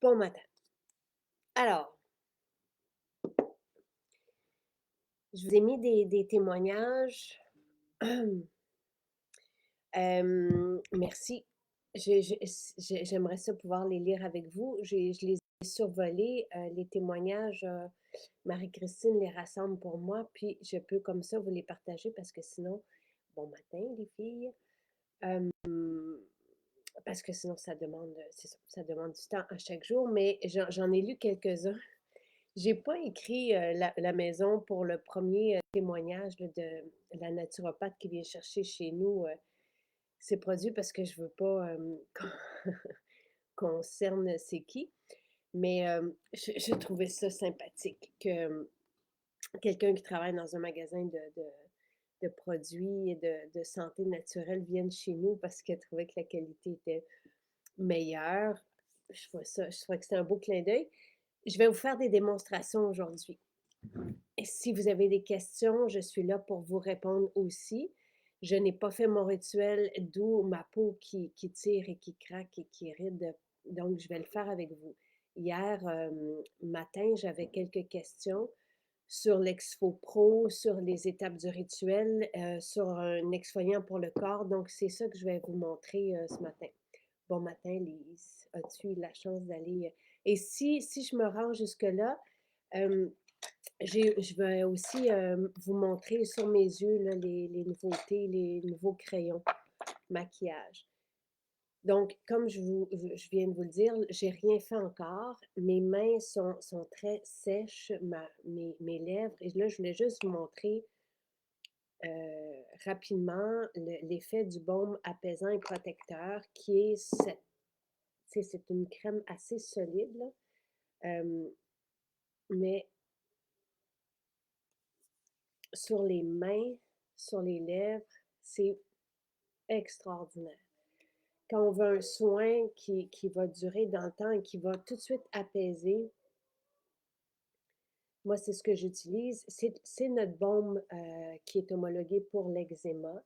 Bon matin. Alors, je vous ai mis des témoignages. Merci. J'aimerais ça pouvoir les lire avec vous. Je les ai survolés, les témoignages, Marie-Christine les rassemble pour moi, puis je peux comme ça vous les partager parce que sinon bon matin les filles, hem, parce que sinon ça demande, c'est ça, ça demande du temps à chaque jour, mais j'en ai lu quelques-uns. J'ai pas écrit, la maison pour le premier témoignage là de la naturopathe qui vient chercher chez nous, ses produits parce que je veux pas, qu'on cerne c'est qui. Mais, je trouvais ça sympathique que, quelqu'un qui travaille dans un magasin de produits et de santé naturelle vienne chez nous parce qu'elle trouvait que la qualité était meilleure. Je trouvais que c'était un beau clin d'œil. Je vais vous faire des démonstrations aujourd'hui. Et si vous avez des questions, je suis là pour vous répondre aussi. Je n'ai pas fait mon rituel, d'où ma peau qui tire et qui craque et qui est ride, donc je vais le faire avec vous. Hier, matin, j'avais quelques questions sur l'Exfo Pro, sur les étapes du rituel, sur un exfoliant pour le corps, donc c'est ça que je vais vous montrer, ce matin. Bon matin Lise, as-tu eu la chance d'aller, et si je me rends jusque-là, hem je vais aussi, vous montrer sur mes yeux là, les nouveautés, les nouveaux crayons maquillage. Donc, comme je viens de vous le dire, j'ai rien fait encore. Mes mains sont très sèches, mes lèvres, et là, je voulais juste vous montrer, rapidement l'effet du baume apaisant et protecteur qui est cette, tu sais, c'est une crème assez solide là, mais sur les mains, sur les lèvres, c'est extraordinaire. Quand on veut un soin qui va durer dans le temps et qui va tout de suite apaiser, moi, c'est ce que j'utilise. C'est notre baume, qui est homologué pour l'eczéma.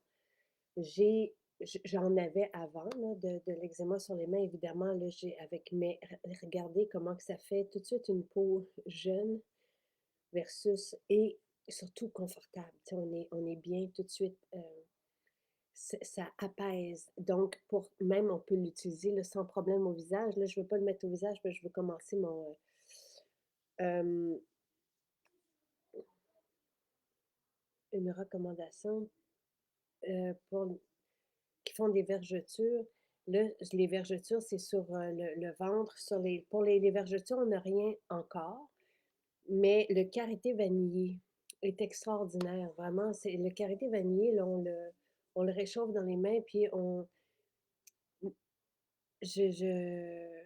J'en avais avant là, de l'eczéma sur les mains, évidemment, là, j'ai avec mais regardez comment que ça fait tout de suite une peau jeune versus et surtout confortable. Tu sais, on est bien tout de suite, ça apaise. Donc, pour même, on peut l'utiliser là, sans problème au visage. Là, je ne veux pas le mettre au visage, mais je veux commencer mon. Une recommandation pour qui font des vergetures. Là, les vergetures, c'est sur le ventre. Pour les vergetures, on n'a rien encore, mais le karité vanillé est extraordinaire. Vraiment, c'est le karité vanillé, là, on le réchauffe dans les mains, puis je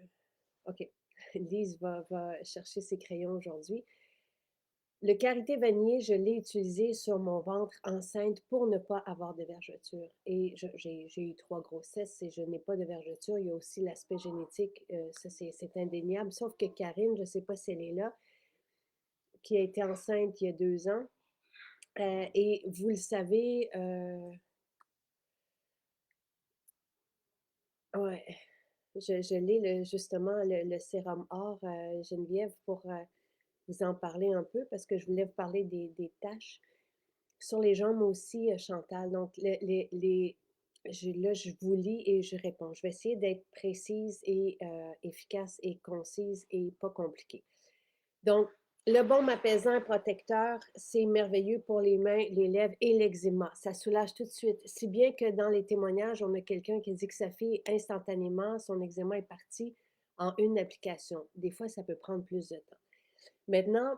OK. Lise va chercher ses crayons aujourd'hui. Le karité vanillé, je l'ai utilisé sur mon ventre enceinte pour ne pas avoir de vergeture et j'ai eu 3 grossesses et je n'ai pas de vergeture. Il y a aussi l'aspect génétique, ça c'est indéniable, sauf que Karine, je ne sais pas si elle est là, qui a été enceinte il y a 2 ans, et vous le savez, ouais, je l'ai justement le sérum or, Geneviève, pour, vous en parler un peu parce que je voulais vous parler des taches sur les jambes aussi, Chantal. Donc là, je vous lis et je réponds. Je vais essayer d'être précise et efficace et concise et pas compliquée. Donc, le baume apaisant protecteur, c'est merveilleux pour les mains, les lèvres et l'eczéma. Ça soulage tout de suite. Si bien que dans les témoignages, on a quelqu'un qui dit que sa fille, instantanément, son eczéma est parti en une application. Des fois, ça peut prendre plus de temps. Maintenant,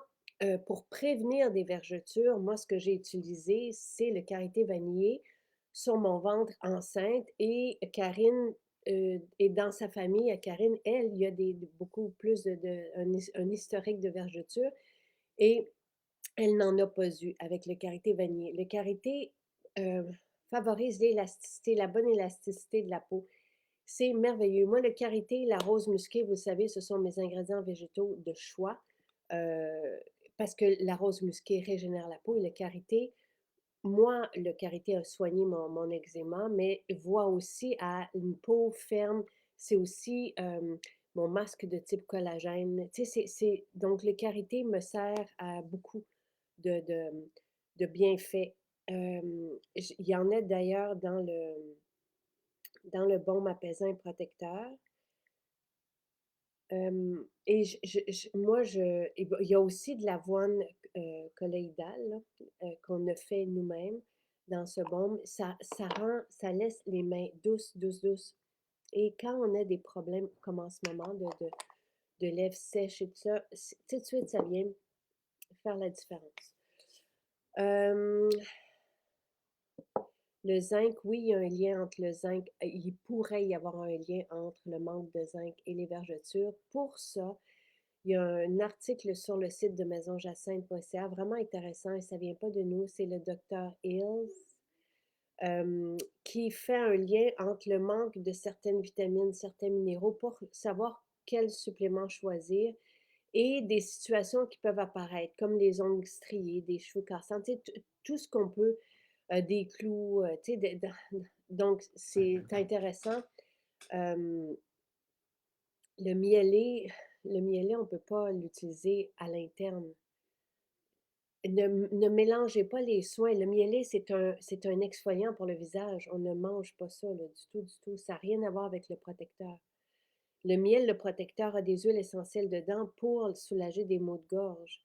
pour prévenir des vergetures, moi, ce que j'ai utilisé, c'est le karité vanillé sur mon ventre enceinte, et Karine, et dans sa famille, à Karine, elle, il y a beaucoup plus un historique de vergetures et elle n'en a pas eu avec le karité vanillé. Le karité, heu, favorise l'élasticité, la bonne élasticité de la peau. C'est merveilleux. Moi, le karité, la rose musquée, vous le savez, ce sont mes ingrédients végétaux de choix, heu, parce que la rose musquée régénère la peau et le karité, moi, le karité a soigné mon eczéma, mais voit aussi à une peau ferme. C'est aussi, mon masque de type collagène. Tu sais, donc le karité me sert à beaucoup de bienfaits. Il y en a d'ailleurs dans le baume apaisant et protecteur. Et moi, il y a aussi de l'avoine colloïdale là, qu'on a fait nous-mêmes dans ce baume. Ça laisse les mains douces, douces, douces. Et quand on a des problèmes comme en ce moment de lèvres sèches et tout ça, tout de suite, ça vient faire la différence. Euh, le zinc, oui, il y a un lien entre le zinc. Il pourrait y avoir un lien entre le manque de zinc et les vergetures. Pour ça, il y a un article sur le site de maisonjacinthe.ca vraiment intéressant et ça ne vient pas de nous, c'est le docteur Hills qui fait un lien entre le manque de certaines vitamines, certains minéraux pour savoir quel supplément choisir et des situations qui peuvent apparaître, comme les ongles striés, des cheveux cassants, tu sais, tout ce qu'on peut, des clous, tu sais, donc c'est intéressant. Euh, le mielé, le mielé, on ne peut pas l'utiliser à l'interne. Ne mélangez pas les soins. Le mielé, c'est un exfoliant pour le visage. On ne mange pas ça, là, du tout, du tout. Ça n'a rien à voir avec le protecteur. Le miel, le protecteur, a des huiles essentielles dedans pour soulager des maux de gorge.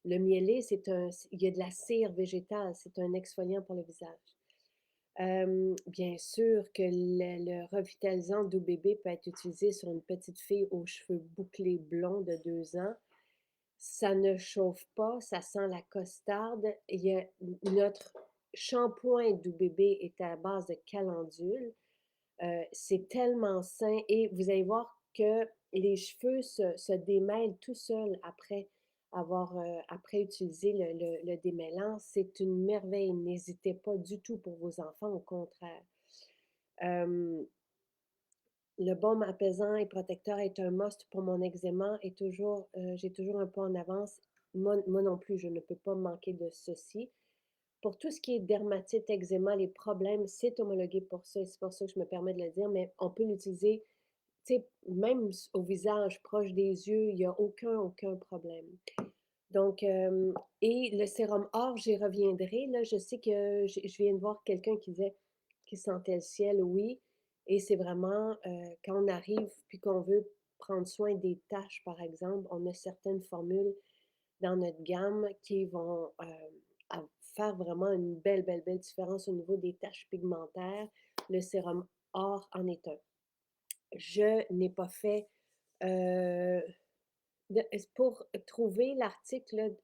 Le mielé, il y a de la cire végétale. C'est un exfoliant pour le visage. Bien sûr que le revitalisant doux bébé peut être utilisé sur une petite fille aux cheveux bouclés blonds de 2 ans. Ça ne chauffe pas, ça sent la costarde. Notre shampoing doux bébé est à base de calendule. C'est tellement sain et vous allez voir que les cheveux se démêlent tout seuls après utiliser le démêlant. C'est une merveille. N'hésitez pas du tout pour vos enfants, au contraire. Euh, le baume apaisant et protecteur est un must pour mon eczéma et j'ai toujours un peu en avance. Moi non plus, je ne peux pas manquer de ceci. Pour tout ce qui est dermatite, eczéma, les problèmes, c'est homologué pour ça et c'est pour ça que je me permets de le dire, mais on peut l'utiliser, tu sais, même au visage, proche des yeux, il n'y a aucun problème. Donc, et le sérum or, j'y reviendrai. Là, je sais que je viens de voir quelqu'un qui disait qu'il sentait le ciel, oui. Et c'est vraiment, quand on arrive puis qu'on veut prendre soin des taches, par exemple, on a certaines formules dans notre gamme qui vont faire vraiment une belle, belle, belle différence au niveau des taches pigmentaires. Le sérum or en est un. Je n'ai pas fait euh, pour trouver l'article,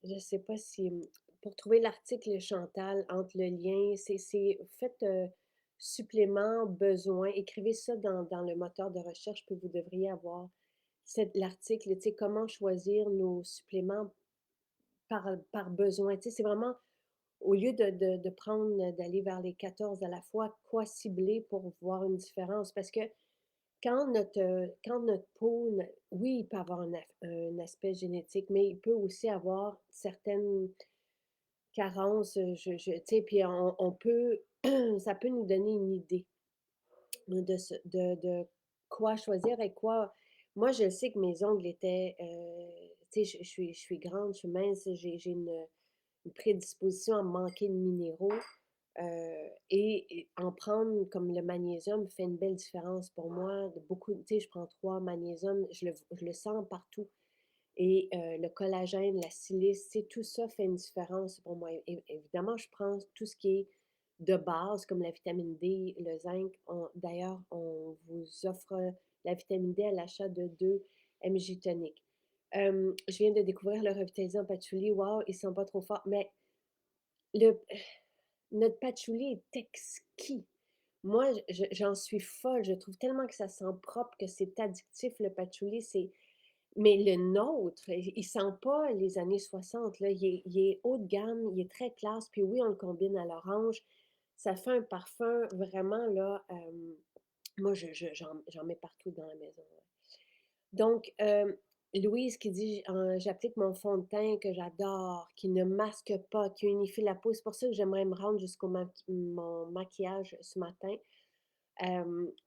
je ne sais pas si pour trouver l'article Chantal entre le lien, faites supplément, besoin, écrivez ça dans le moteur de recherche, puis vous devriez avoir l'article, tu sais, comment choisir nos suppléments par besoin. Tu sais, c'est vraiment, au lieu de prendre, d'aller vers les 14 à la fois, quoi cibler pour voir une différence? Parce que quand notre peau, oui, il peut avoir un aspect génétique, mais il peut aussi avoir certaines carences, tu sais, puis on peut, ça peut nous donner une idée de quoi choisir et quoi. Moi, je sais que mes ongles étaient, tu sais, je suis grande, je suis mince, j'ai une prédisposition à manquer de minéraux. Et en prendre comme le magnésium fait une belle différence pour moi. Beaucoup, tu sais, je prends 3 magnésium, je le sens partout. Et le collagène, la silice, tu sais, tout ça fait une différence pour moi. Évidemment, je prends tout ce qui est de base, comme la vitamine D, le zinc. D'ailleurs, on vous offre la vitamine D à l'achat de 2 mg toniques. Je viens de découvrir le revitalisant patchouli. Wow, ils sont pas trop forts. Mais le, notre patchouli est exquis. Moi, j'en suis folle. Je trouve tellement que ça sent propre, que c'est addictif, le patchouli. Mais le nôtre, il sent pas les années 60, là. Il est haut de gamme, il est très classe. Puis oui, on le combine à l'orange. Ça fait un parfum vraiment, là. Moi, j'en mets partout dans la maison. Ouais. Donc, Louise qui dit j'applique mon fond de teint que j'adore, qui ne masque pas, qui unifie la peau. C'est pour ça que j'aimerais me rendre jusqu'au mon maquillage ce matin.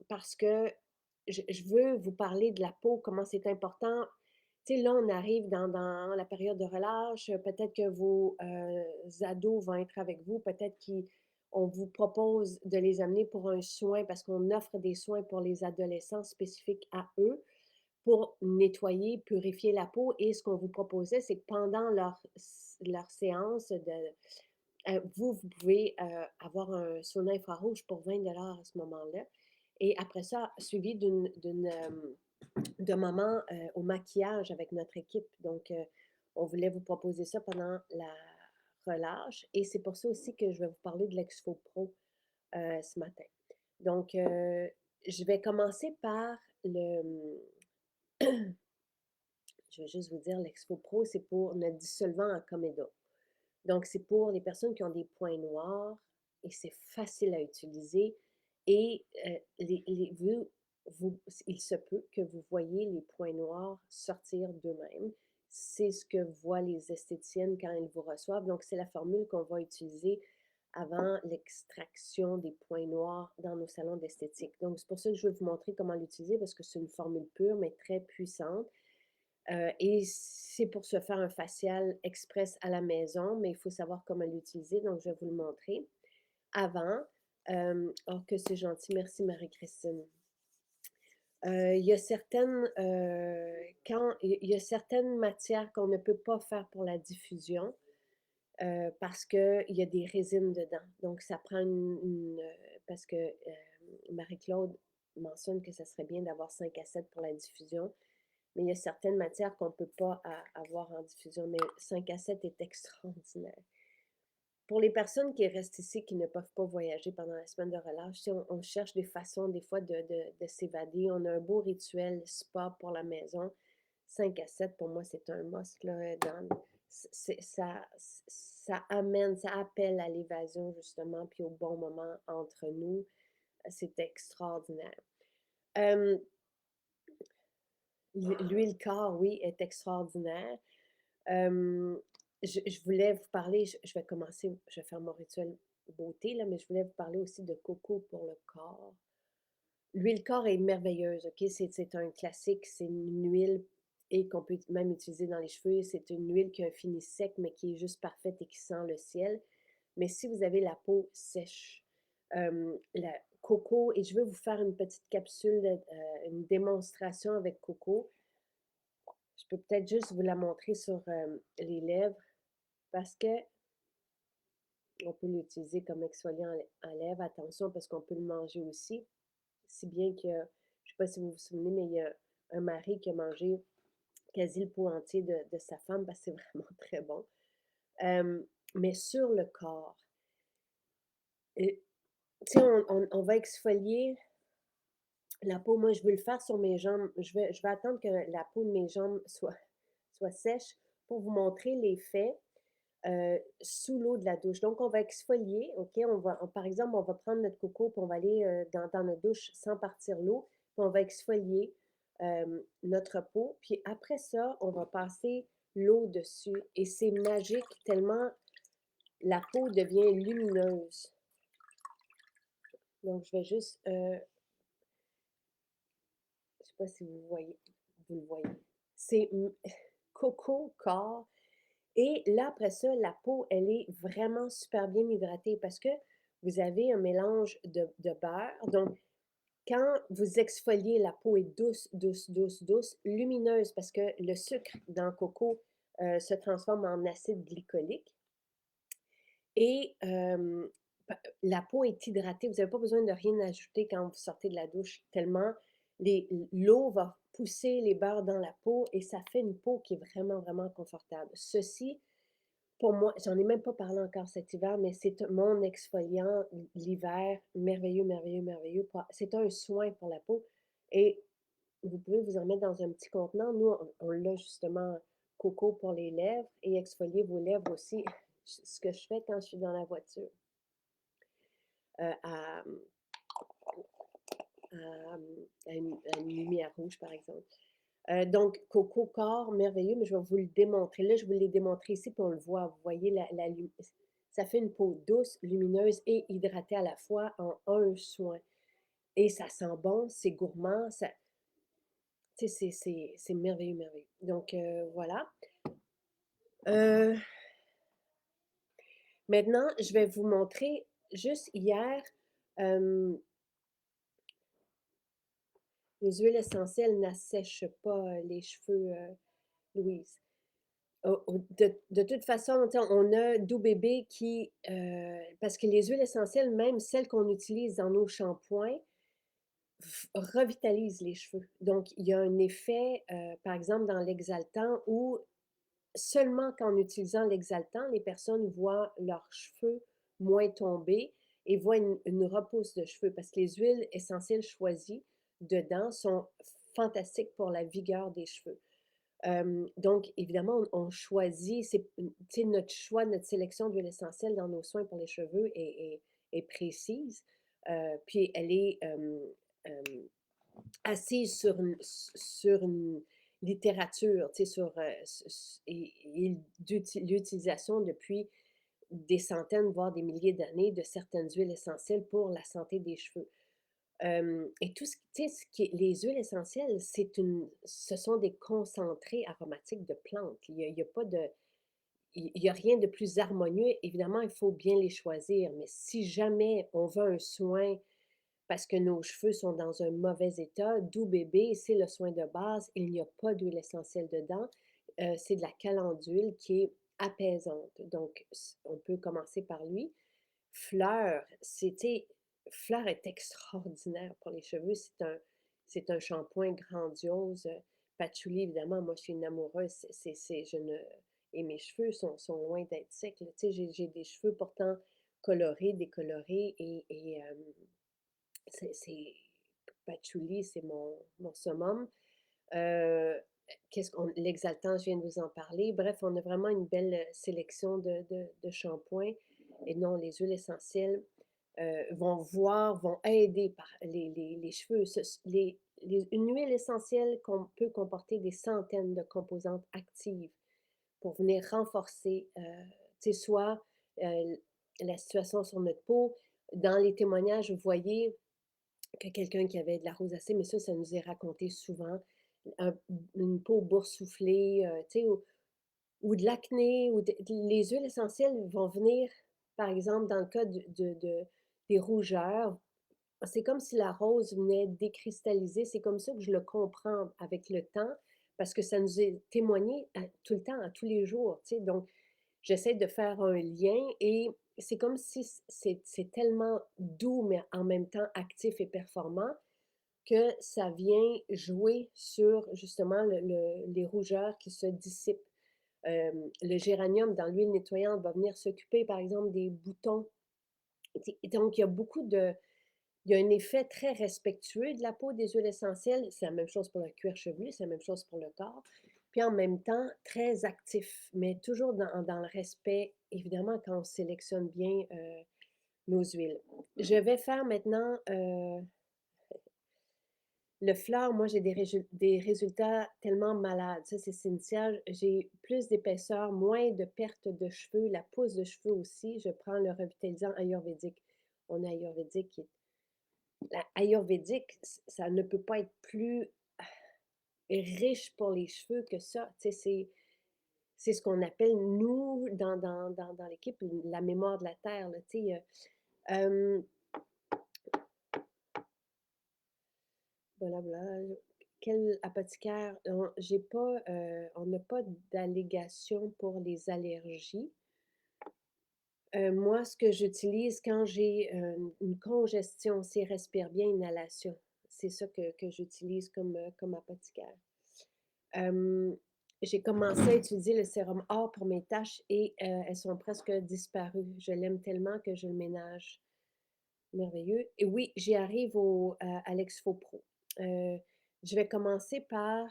Parce que je veux vous parler de la peau, comment c'est important. Tu sais, là, on arrive dans la période de relâche, peut-être que vos, ados vont être avec vous, peut-être qu'on vous propose de les amener pour un soin parce qu'on offre des soins pour les adolescents spécifiques à eux, pour nettoyer, purifier la peau et ce qu'on vous proposait, c'est que pendant leur séance vous pouvez, avoir un sauna infrarouge pour 20 $ à ce moment-là et après ça, suivi d'un moment, au maquillage avec notre équipe. Donc, on voulait vous proposer ça pendant la relâche et c'est pour ça aussi que je vais vous parler de l'Expo Pro, ce matin. Donc, je vais commencer par je vais juste vous dire, l'Expo Pro, c'est pour notre dissolvant en Comédon. Donc, c'est pour les personnes qui ont des points noirs et c'est facile à utiliser. Et il se peut que vous voyez les points noirs sortir d'eux-mêmes. C'est ce que voient les esthéticiennes quand elles vous reçoivent. Donc, c'est la formule qu'on va utiliser avant l'extraction des points noirs dans nos salons d'esthétique. Donc, c'est pour ça que je vais vous montrer comment l'utiliser parce que c'est une formule pure mais très puissante. Et c'est pour se faire un facial express à la maison, mais il faut savoir comment l'utiliser, donc je vais vous le montrer. Avant, oh que c'est gentil, merci Marie-Christine. Il y a certaines, quand il y a certaines matières qu'on ne peut pas faire pour la diffusion, parce qu'il y a des résines dedans. Donc ça prend parce que, Marie-Claude mentionne que ça serait bien d'avoir 5 à 7 pour la diffusion. Mais il y a certaines matières qu'on ne peut pas avoir en diffusion, mais 5 à 7 est extraordinaire. Pour les personnes qui restent ici, qui ne peuvent pas voyager pendant la semaine de relâche, si on cherche des façons, des fois, de s'évader. On a un beau rituel spa pour la maison. 5 à 7, pour moi, c'est un must. Là, ça amène, ça appelle à l'évasion, justement, puis au bon moment entre nous. C'est extraordinaire. L'huile corps, oui, est extraordinaire. Je voulais vous parler, je vais commencer, je vais faire mon rituel beauté, là, mais je voulais vous parler aussi de coco pour le corps. L'huile corps est merveilleuse, OK? C'est un classique, c'est une huile et qu'on peut même utiliser dans les cheveux. C'est une huile qui a un fini sec, mais qui est juste parfaite et qui sent le ciel. Mais si vous avez la peau sèche, la coco, et je vais vous faire une petite capsule, une démonstration avec coco. Je peux peut-être juste vous la montrer sur les lèvres parce que on peut l'utiliser comme exfoliant en lèvres. Attention parce qu'on peut le manger aussi. Si bien que, je ne sais pas si vous vous souvenez, mais il y a un mari qui a mangé quasi le pot entier de sa femme parce que c'est vraiment très bon. Mais sur le corps, tu sais, on va exfolier la peau. Moi, je veux le faire sur mes jambes. Je vais attendre que la peau de mes jambes soit sèche pour vous montrer l'effet sous l'eau de la douche. Donc, on va exfolier, OK? Par exemple, on va prendre notre coco, puis on va aller dans notre douche sans partir l'eau, puis on va exfolier notre peau. Puis après ça, on va passer l'eau dessus. Et c'est magique tellement la peau devient lumineuse. Donc, je vais juste, je ne sais pas si vous le voyez. C'est coco corps. Et là, après ça, la peau, elle est vraiment super bien hydratée parce que vous avez un mélange de beurre. Donc, quand vous exfoliez, la peau est douce, douce, douce, douce, lumineuse parce que le sucre dans le coco se transforme en acide glycolique. Et la peau est hydratée. Vous n'avez pas besoin de rien ajouter quand vous sortez de la douche, tellement l'eau va pousser les beurres dans la peau et ça fait une peau qui est vraiment, vraiment confortable. Ceci, pour moi, j'en ai même pas parlé encore cet hiver, mais c'est mon exfoliant l'hiver, merveilleux, merveilleux, merveilleux. C'est un soin pour la peau et vous pouvez vous en mettre dans un petit contenant. Nous, on l'a justement coco pour les lèvres et exfolier vos lèvres aussi. Ce que je fais quand je suis dans la voiture à, une lumière rouge, par exemple. Donc, coco corps, merveilleux, mais je vais vous le démontrer. Là, je vous l'ai démontré ici, puis on le voit. Vous voyez, ça fait une peau douce, lumineuse et hydratée à la fois en un soin. et ça sent bon, c'est gourmand, ça tu sais, c'est merveilleux, merveilleux. Donc voilà. Heu, Maintenant, je vais vous montrer juste hier, hem, les huiles essentielles n'assèchent pas, les cheveux, Louise. De toute façon, tu sais, on a Doux Bébé qui, parce que les huiles essentielles, même celles qu'on utilise dans nos shampoings, revitalisent les cheveux. Donc, il y a un effet, par exemple, dans l'exaltant où seulement qu'en utilisant l'exaltant, les personnes voient leurs cheveux moins tomber et voient une repousse de cheveux parce que les huiles essentielles choisies dedans sont fantastiques pour la vigueur des cheveux. Donc évidemment, on choisit, c'est tu sais, notre choix, notre sélection d'huile essentielle dans nos soins pour les cheveux est précise, puis elle est, hem, assise sur une littérature, tu sais, sur, et l'utilisation depuis des centaines, voire des milliers d'années de certaines huiles essentielles pour la santé des cheveux. Et tout ce tu sais, ce qui est les huiles essentielles, ce sont des concentrés aromatiques de plantes. Il y a pas de il y a rien de plus harmonieux. Évidemment, il faut bien les choisir, mais si jamais on veut un soin parce que nos cheveux sont dans un mauvais état, Doux Bébé, c'est le soin de base. Il n'y a pas d'huile essentielle dedans. C'est de la calendule qui est apaisante. Donc, on peut commencer par lui. Fleur, Fleur est extraordinaire pour les cheveux. C'est un shampoing grandiose. Patchouli, évidemment, moi, je suis une amoureuse. Je ne, et mes cheveux sont loin d'être secs, là. Tu sais, j'ai des cheveux pourtant colorés, décolorés, c'est patchouli, c'est mon summum. Heu, qu'est-ce qu'on l'exaltant, je viens de vous en parler. Bref, on a vraiment une belle, sélection de shampoings et non, les huiles essentielles, vont aider par les cheveux. Une huile essentielle peut comporter des centaines de composantes actives pour venir renforcer, tu sais, soit, la situation sur notre peau. Dans les témoignages, vous voyez que quelqu'un qui avait de la rosacée, mais ça nous est raconté souvent, un une peau boursouflée, tu sais, ou de l'acné ou les huiles essentielles vont venir, par exemple, dans le cas des rougeurs, c'est comme si la rose venait décristalliser. C'est comme ça que je le comprends avec le temps, parce que ça nous est témoigné tout le temps, à tous les jours, tu sais. Donc, j'essaie de faire un lien et c'est comme si c'est tellement doux, mais en même temps actif et performant que ça vient jouer sur justement les rougeurs qui se dissipent. Le géranium dans l'huile nettoyante va venir s'occuper, par exemple, des boutons. Donc, il y a un effet très respectueux de la peau des huiles essentielles. C'est la même chose pour le cuir chevelu, c'est la même chose pour le corps. Puis en même temps, très actif, mais toujours dans le respect, évidemment, quand on sélectionne bien nos huiles. Je vais faire maintenant le fleur. Moi, j'ai des résultats tellement malades. Ça, c'est Cynthia. J'ai plus d'épaisseur, moins de perte de cheveux, la pousse de cheveux aussi. Je prends le revitalisant ayurvédique. On a ayurvédique qui est la ayurvédique, ça ne peut pas être plus riche pour les cheveux que ça. Tu sais, c'est ce qu'on appelle, nous, dans l'équipe, la mémoire de la terre, là, tu sais. Voilà, voilà. Quel apothicaire? J'ai pas, on n'a pas d'allégation pour les allergies. Moi, ce que j'utilise quand j'ai une congestion, c'est Respire Bien Inhalation. C'est ça que j'utilise comme apothicaire. Hem, j'ai commencé à utiliser le sérum or pour mes taches et elles sont presque disparues. Je l'aime tellement que je le ménage. Merveilleux et oui, j'y arrive à l'Exfo Pro. Heu, je vais commencer par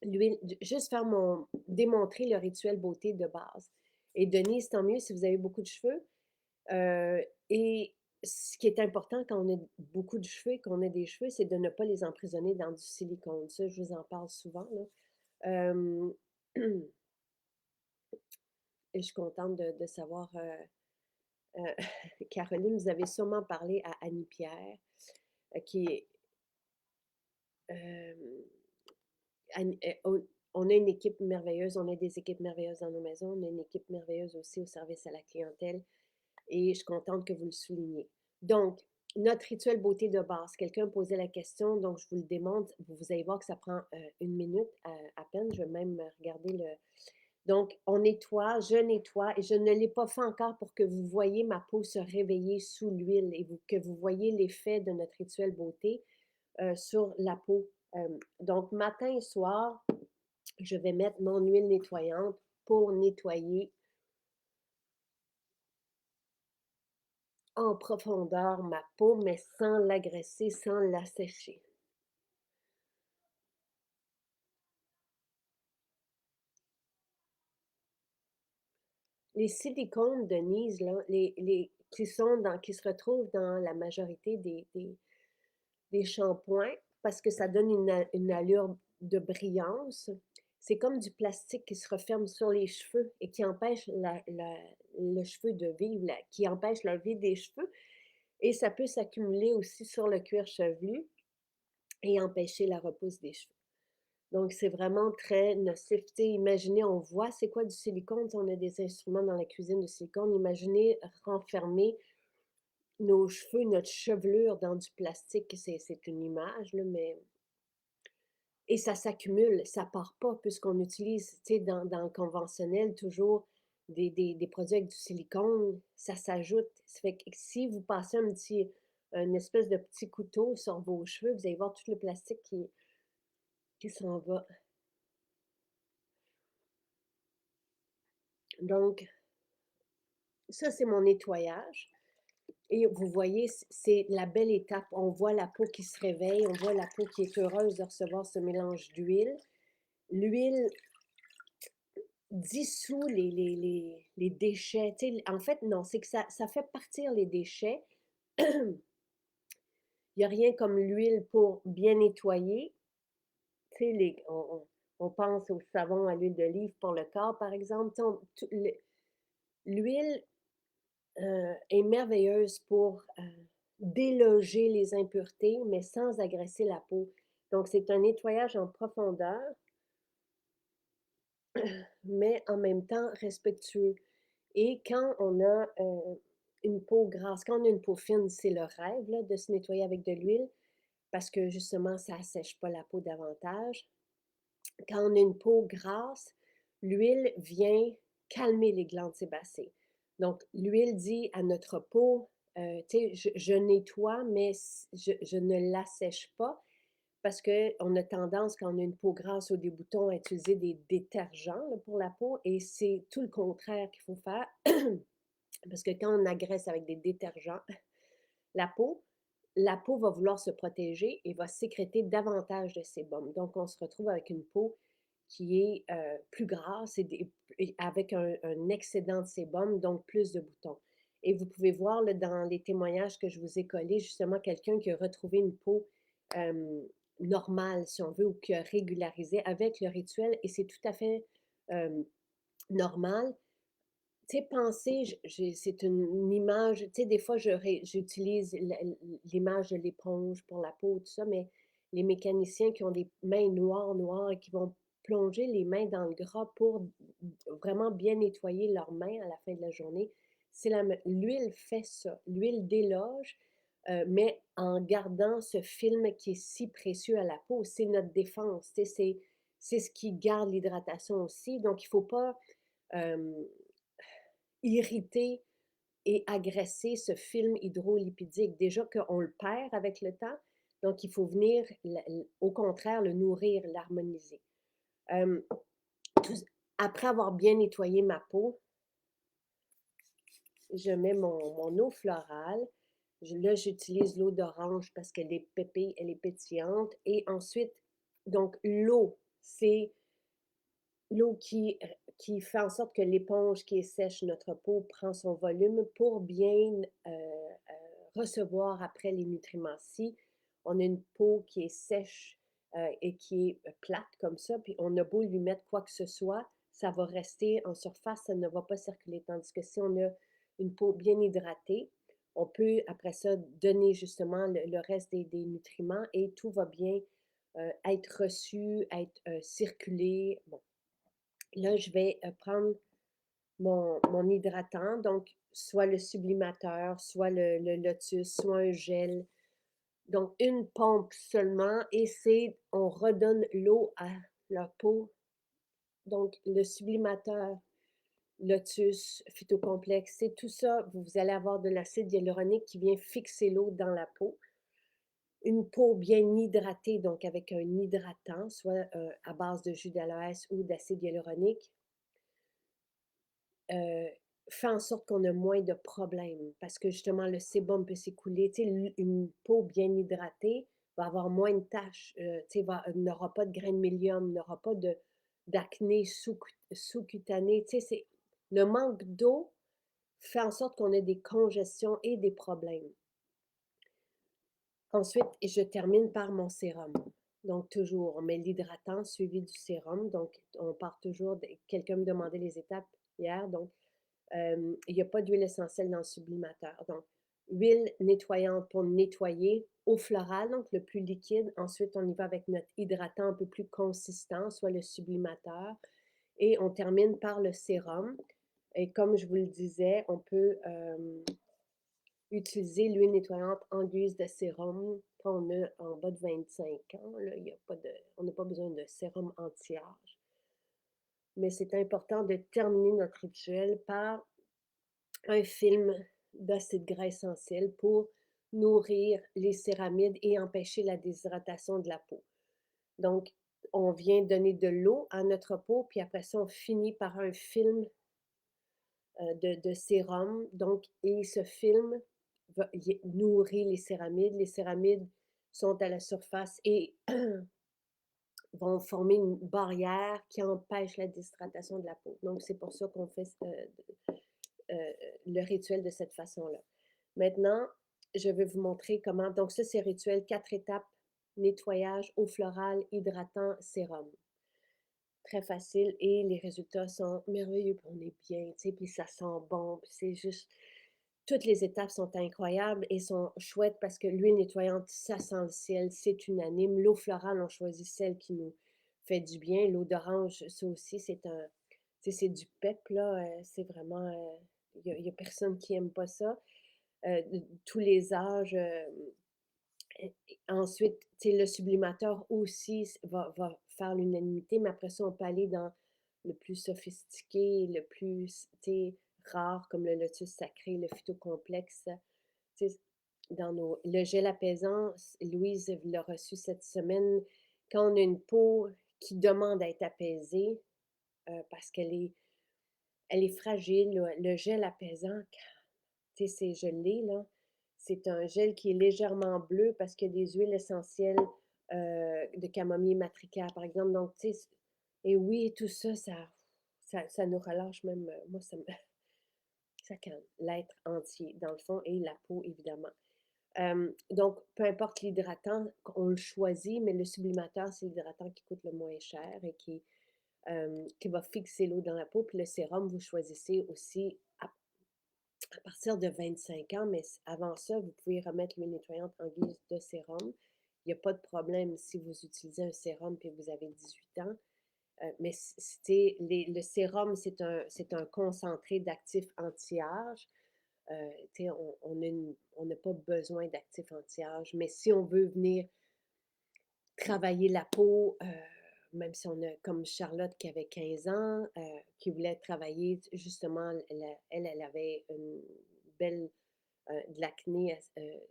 l'huile juste faire mon démontrer le rituel beauté de base et Denise, tant mieux si vous avez beaucoup de cheveux, et ce qui est important quand on a beaucoup de cheveux et qu'on a des cheveux, c'est de ne pas les emprisonner dans du silicone. Ça, je vous en parle souvent, là. Hem, et je suis contente de savoir, Caroline, vous avez sûrement parlé à Annie Pierre, qui est, euh, on a une équipe merveilleuse, on a des équipes merveilleuses dans nos maisons, on a une équipe merveilleuse aussi au service à la clientèle et je suis contente que vous le souligniez. Donc, notre rituel beauté de base, quelqu'un posait la question, donc je vous le démontre. Vous allez voir que ça prend une minute à peine. Je vais même regarder le. Donc, on nettoie, je nettoie et je ne l'ai pas fait encore pour que vous voyez ma peau se réveiller sous l'huile et que vous voyez l'effet de notre rituel beauté sur la peau. Donc, matin et soir, je vais mettre mon huile nettoyante pour nettoyer en profondeur ma peau, mais sans l'agresser, sans l'assécher. Les silicones, Denise, là, qui se retrouvent dans la majorité des shampoings, parce que ça donne une allure de brillance, c'est comme du plastique qui se referme sur les cheveux et qui empêche le cheveu de vivre, qui empêche la vie des cheveux. Et ça peut s'accumuler aussi sur le cuir chevelu et empêcher la repousse des cheveux. Donc, c'est vraiment très nocif. Tu sais, imaginez, on voit c'est quoi du silicone, si on a des instruments dans la cuisine de silicone. Imaginez renfermer nos cheveux, notre chevelure dans du plastique. C'est une image, là, mais. Et ça s'accumule, ça part pas, puisqu'on utilise, tu sais, dans le conventionnel, toujours des produits avec du silicone, ça s'ajoute. Ça fait que si vous passez une espèce de petit couteau sur vos cheveux, vous allez voir tout le plastique qui s'en va. Donc, ça, c'est mon nettoyage. Et vous voyez, c'est la belle étape. On voit la peau qui se réveille, on voit la peau qui est heureuse de recevoir ce mélange d'huile. L'huile dissout les déchets. Tu sais, en fait, non, c'est que ça fait partir les déchets. Il n'y a rien comme l'huile pour bien nettoyer. Tu sais, on pense au savon à l'huile d'olive pour le corps, par exemple. L'huile est merveilleuse pour déloger les impuretés, mais sans agresser la peau. Donc, c'est un nettoyage en profondeur, mais en même temps respectueux. Et quand on a une peau grasse, quand on a une peau fine, c'est le rêve là, de se nettoyer avec de l'huile parce que justement, ça assèche pas la peau davantage. Quand on a une peau grasse, l'huile vient calmer les glandes sébacées. Donc, l'huile dit à notre peau, tu sais, je nettoie, mais je ne l'assèche pas parce qu'on a tendance, quand on a une peau grasse ou des boutons, à utiliser des détergents là, pour la peau et c'est tout le contraire qu'il faut faire parce que quand on agresse avec des détergents la peau, la peau va vouloir se protéger et va sécréter davantage de sébum. Donc, on se retrouve avec une peau qui est plus grasse et avec un excédent de sébum, donc plus de boutons. Et vous pouvez voir là, dans les témoignages que je vous ai collés, justement, quelqu'un qui a retrouvé une peau euh, normale, si on veut, ou qui a régularisé avec le rituel, et c'est tout à fait euh, normal. Tu sais, penser, c'est une image, tu sais, des fois, j'utilise l'image de l'éponge pour la peau, tout ça, mais les mécaniciens qui ont des mains noires, noires, et qui vont plonger les mains dans le gras pour vraiment bien nettoyer leurs mains à la fin de la journée, l'huile fait ça. L'huile déloge, mais en gardant ce film qui est si précieux à la peau, c'est notre défense, tu sais, c'est ce qui garde l'hydratation aussi. Donc, il ne faut pas irriter et agresser ce film hydrolipidique. Déjà qu'on le perd avec le temps, donc il faut venir, au contraire, le nourrir, l'harmoniser. Euh, Après avoir bien nettoyé ma peau, je mets mon eau florale. Là, j'utilise l'eau d'orange parce qu'elle est pépée, elle est pétillante. Et ensuite, donc l'eau, c'est l'eau qui fait en sorte que l'éponge qui est sèche, notre peau, prend son volume pour bien recevoir après les nutriments. Si on a une peau qui est sèche et qui est plate comme ça, puis on a beau lui mettre quoi que ce soit, ça va rester en surface, ça ne va pas circuler. Tandis que si on a une peau bien hydratée, on peut après ça donner justement le reste des nutriments et tout va bien être reçu, être circulé. Bon, là, je vais prendre mon hydratant, donc soit le sublimateur, soit le lotus, soit un gel. Donc, une pompe seulement et on redonne l'eau à la peau. Donc, le sublimateur, lotus, phytocomplexe, c'est tout ça. Vous allez avoir de l'acide hyaluronique qui vient fixer l'eau dans la peau. Une peau bien hydratée, donc avec un hydratant, soit à base de jus d'aloès ou d'acide hyaluronique, euh, fait en sorte qu'on a moins de problèmes parce que justement le sébum peut s'écouler. Tu sais, une peau bien hydratée va avoir moins de taches, tu sais, n'aura pas de grains de mélium, n'aura pas d'acné sous-cutané. Tu sais, le manque d'eau fait en sorte qu'on a des congestions et des problèmes. Ensuite, je termine par mon sérum. Donc, toujours, on met l'hydratant suivi du sérum. Donc, on part toujours, quelqu'un me demandait les étapes hier. Donc, il n'y a pas d'huile essentielle dans le sublimateur. Donc, huile nettoyante pour nettoyer, eau florale, donc le plus liquide. Ensuite, on y va avec notre hydratant un peu plus consistant, soit le sublimateur. Et on termine par le sérum. Et comme je vous le disais, on peut utiliser l'huile nettoyante en guise de sérum quand on a en bas de 25 ans. Là, on n'a pas besoin de sérum anti-âge. Mais c'est important de terminer notre rituel par un film d'acide gras essentiel pour nourrir les céramides et empêcher la déshydratation de la peau. Donc, on vient donner de l'eau à notre peau, puis après ça, on finit par un film de sérum. Donc, et ce film nourrit les céramides. Les céramides sont à la surface et vont former une barrière qui empêche la déshydratation de la peau. Donc, c'est pour ça qu'on fait le rituel de cette façon-là. Maintenant, je vais vous montrer comment. Donc, ça, c'est rituel 4 étapes nettoyage, eau florale, hydratant, sérum. Très facile et les résultats sont merveilleux. Puis on est bien, tu sais, puis ça sent bon. Puis c'est juste. Toutes les étapes sont incroyables et sont chouettes parce que l'huile nettoyante, ça sent le ciel, c'est unanime. L'eau florale, on choisit celle qui nous fait du bien. L'eau d'orange, ça aussi, c'est du pep, là. C'est vraiment. Il y a personne qui aime pas ça. Tous les âges. Ensuite, le sublimateur aussi va faire l'unanimité, mais après ça, on peut aller dans le plus sophistiqué, le plus rare, comme le lotus sacré, le phytocomplexe. Le gel apaisant, Louise l'a reçu cette semaine, quand on a une peau qui demande à être apaisée, parce elle est fragile, le gel apaisant, je l'ai, là. C'est un gel qui est légèrement bleu parce qu'il y a des huiles essentielles de camomille matricaire, par exemple. Donc, et oui, tout ça, ça nous relâche même. Moi, ça calme l'être entier, dans le fond, et la peau, évidemment. Donc, peu importe l'hydratant, on le choisit, mais le sublimateur, c'est l'hydratant qui coûte le moins cher et qui va fixer l'eau dans la peau. Puis le sérum, vous choisissez aussi à partir de 25 ans, mais avant ça, vous pouvez remettre l'huile nettoyante en guise de sérum. Il n'y a pas de problème si vous utilisez un sérum et que vous avez 18 ans. Mais le sérum, c'est un concentré d'actifs anti-âge. On n'a pas besoin d'actifs anti-âge, mais si on veut venir travailler la peau, même si on a comme Charlotte qui avait 15 ans, qui voulait travailler, justement, elle avait une belle de l'acné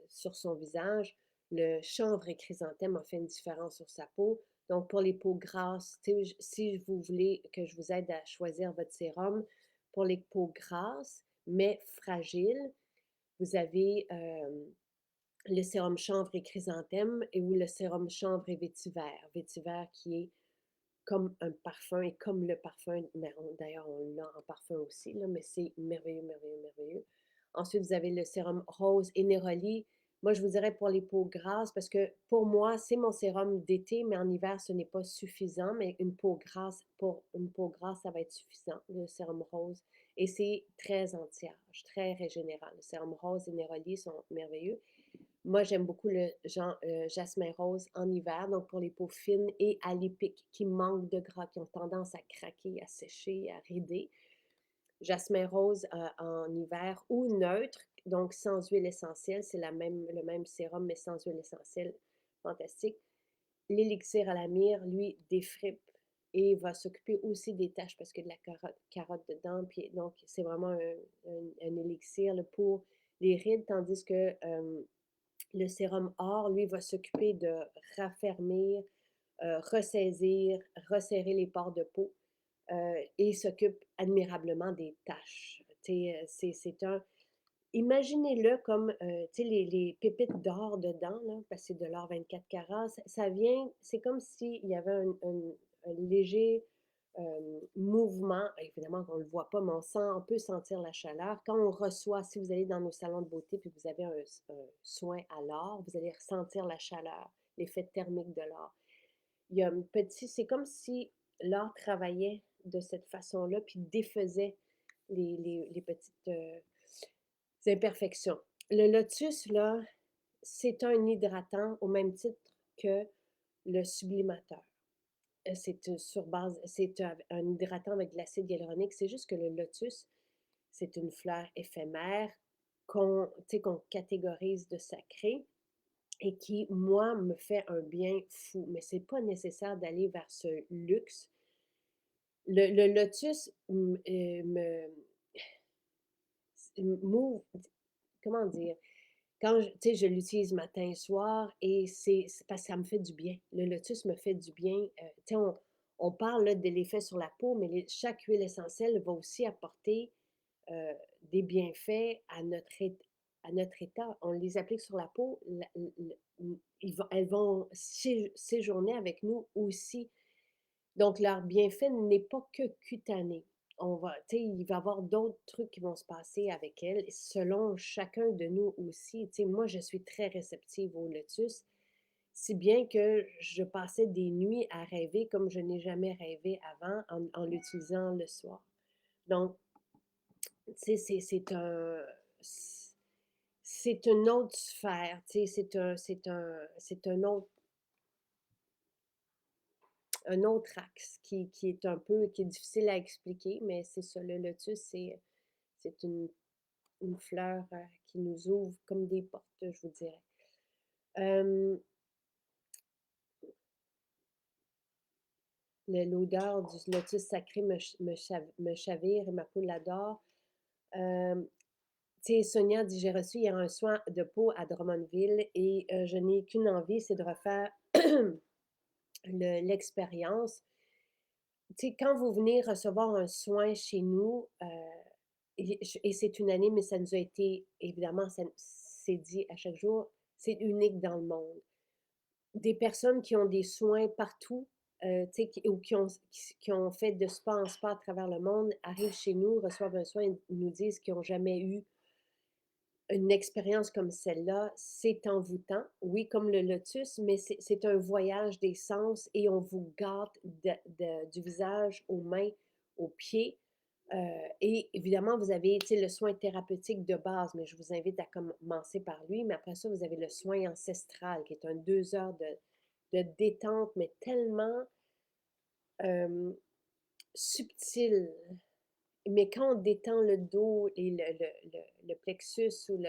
sur son visage. Le chanvre et chrysanthème a fait une différence sur sa peau. Donc, pour les peaux grasses, si vous voulez que je vous aide à choisir votre sérum, pour les peaux grasses, mais fragiles, vous avez le sérum chanvre et chrysanthème ou le sérum chanvre et vétiver. Vétiver qui est comme un parfum et comme le parfum, d'ailleurs on l'a en parfum aussi, là, mais c'est merveilleux, merveilleux, merveilleux. Ensuite, vous avez le sérum rose et néroli. Moi, je vous dirais pour les peaux grasses, parce que pour moi, c'est mon sérum d'été, mais en hiver, ce n'est pas suffisant. Mais une peau grasse, pour une peau grasse, ça va être suffisant, le sérum rose. Et c'est très anti-âge, très régénérant. Le sérum rose et Neroli sont merveilleux. Moi, j'aime beaucoup le jasmin rose en hiver, donc pour les peaux fines et alépiques qui manquent de gras, qui ont tendance à craquer, à sécher, à rider. Jasmin rose en hiver ou neutre, donc sans huile essentielle, c'est le même sérum, mais sans huile essentielle, fantastique. L'élixir à la myrrhe, lui, défripe et va s'occuper aussi des taches parce qu'il y a de la carotte dedans. Puis, donc, c'est vraiment un élixir là, pour les rides, tandis que le sérum or, lui, va s'occuper de raffermir, ressaisir, resserrer les pores de peau et s'occupe admirablement des taches. C'est un. Imaginez-le comme les pépites d'or dedans, là, parce que c'est de l'or 24 carats. Ça vient, c'est comme s'il y avait un léger mouvement. Évidemment qu'on ne le voit pas, mais on peut sentir la chaleur. Quand on reçoit, si vous allez dans nos salons de beauté puis vous avez un soin à l'or, vous allez ressentir la chaleur, l'effet thermique de l'or. Il y a un petit, c'est comme si l'art travaillait de cette façon-là, puis défaisait les petites imperfections. Le lotus, là, c'est un hydratant au même titre que le sublimateur. C'est sur base, c'est un hydratant avec de l'acide hyaluronique. C'est juste que le lotus, c'est une fleur éphémère qu'on catégorise de sacré et qui, moi, me fait un bien fou. Mais c'est pas nécessaire d'aller vers ce luxe. Le lotus m'ouvre, comment dire, quand tu sais, je l'utilise matin et soir et c'est parce que ça me fait du bien. Le lotus me fait du bien. Tu sais, on parle là, de l'effet sur la peau, mais chaque huile essentielle va aussi apporter euh, des bienfaits à notre état. On les applique sur la peau, elles vont séjourner avec nous aussi. Donc, leur bienfait n'est pas que cutané. Il va y avoir d'autres trucs qui vont se passer avec elles, selon chacun de nous aussi. Moi, je suis très réceptive au lotus, si bien que je passais des nuits à rêver comme je n'ai jamais rêvé avant en l'utilisant le soir. Donc, c'est une autre sphère, c'est un autre axe qui est un peu, qui est difficile à expliquer, mais c'est ça, le lotus, c'est une fleur qui nous ouvre comme des portes, je vous dirais. Euh, L'odeur du lotus sacré me chavire et ma peau l'adore. Euh, Tu sais, Sonia dit, j'ai reçu hier un soin de peau à Drummondville et je n'ai qu'une envie, c'est de refaire l'expérience. Tu sais, quand vous venez recevoir un soin chez nous, et c'est une année, mais ça nous a été, évidemment, c'est dit à chaque jour, c'est unique dans le monde. Des personnes qui ont des soins partout, tu sais, ou qui ont fait de spa en spa à travers le monde, arrivent chez nous, reçoivent un soin et nous disent qu'ils n'ont jamais eu une expérience comme celle-là. C'est envoûtant, oui, comme le lotus, mais c'est un voyage des sens et on vous gâte du visage aux mains, aux pieds. Et évidemment, vous avez le soin thérapeutique de base, mais je vous invite à commencer par lui. Mais après ça, vous avez le soin ancestral, qui est un 2 heures de détente, mais tellement euh, subtil. Mais quand on détend le dos et le plexus ou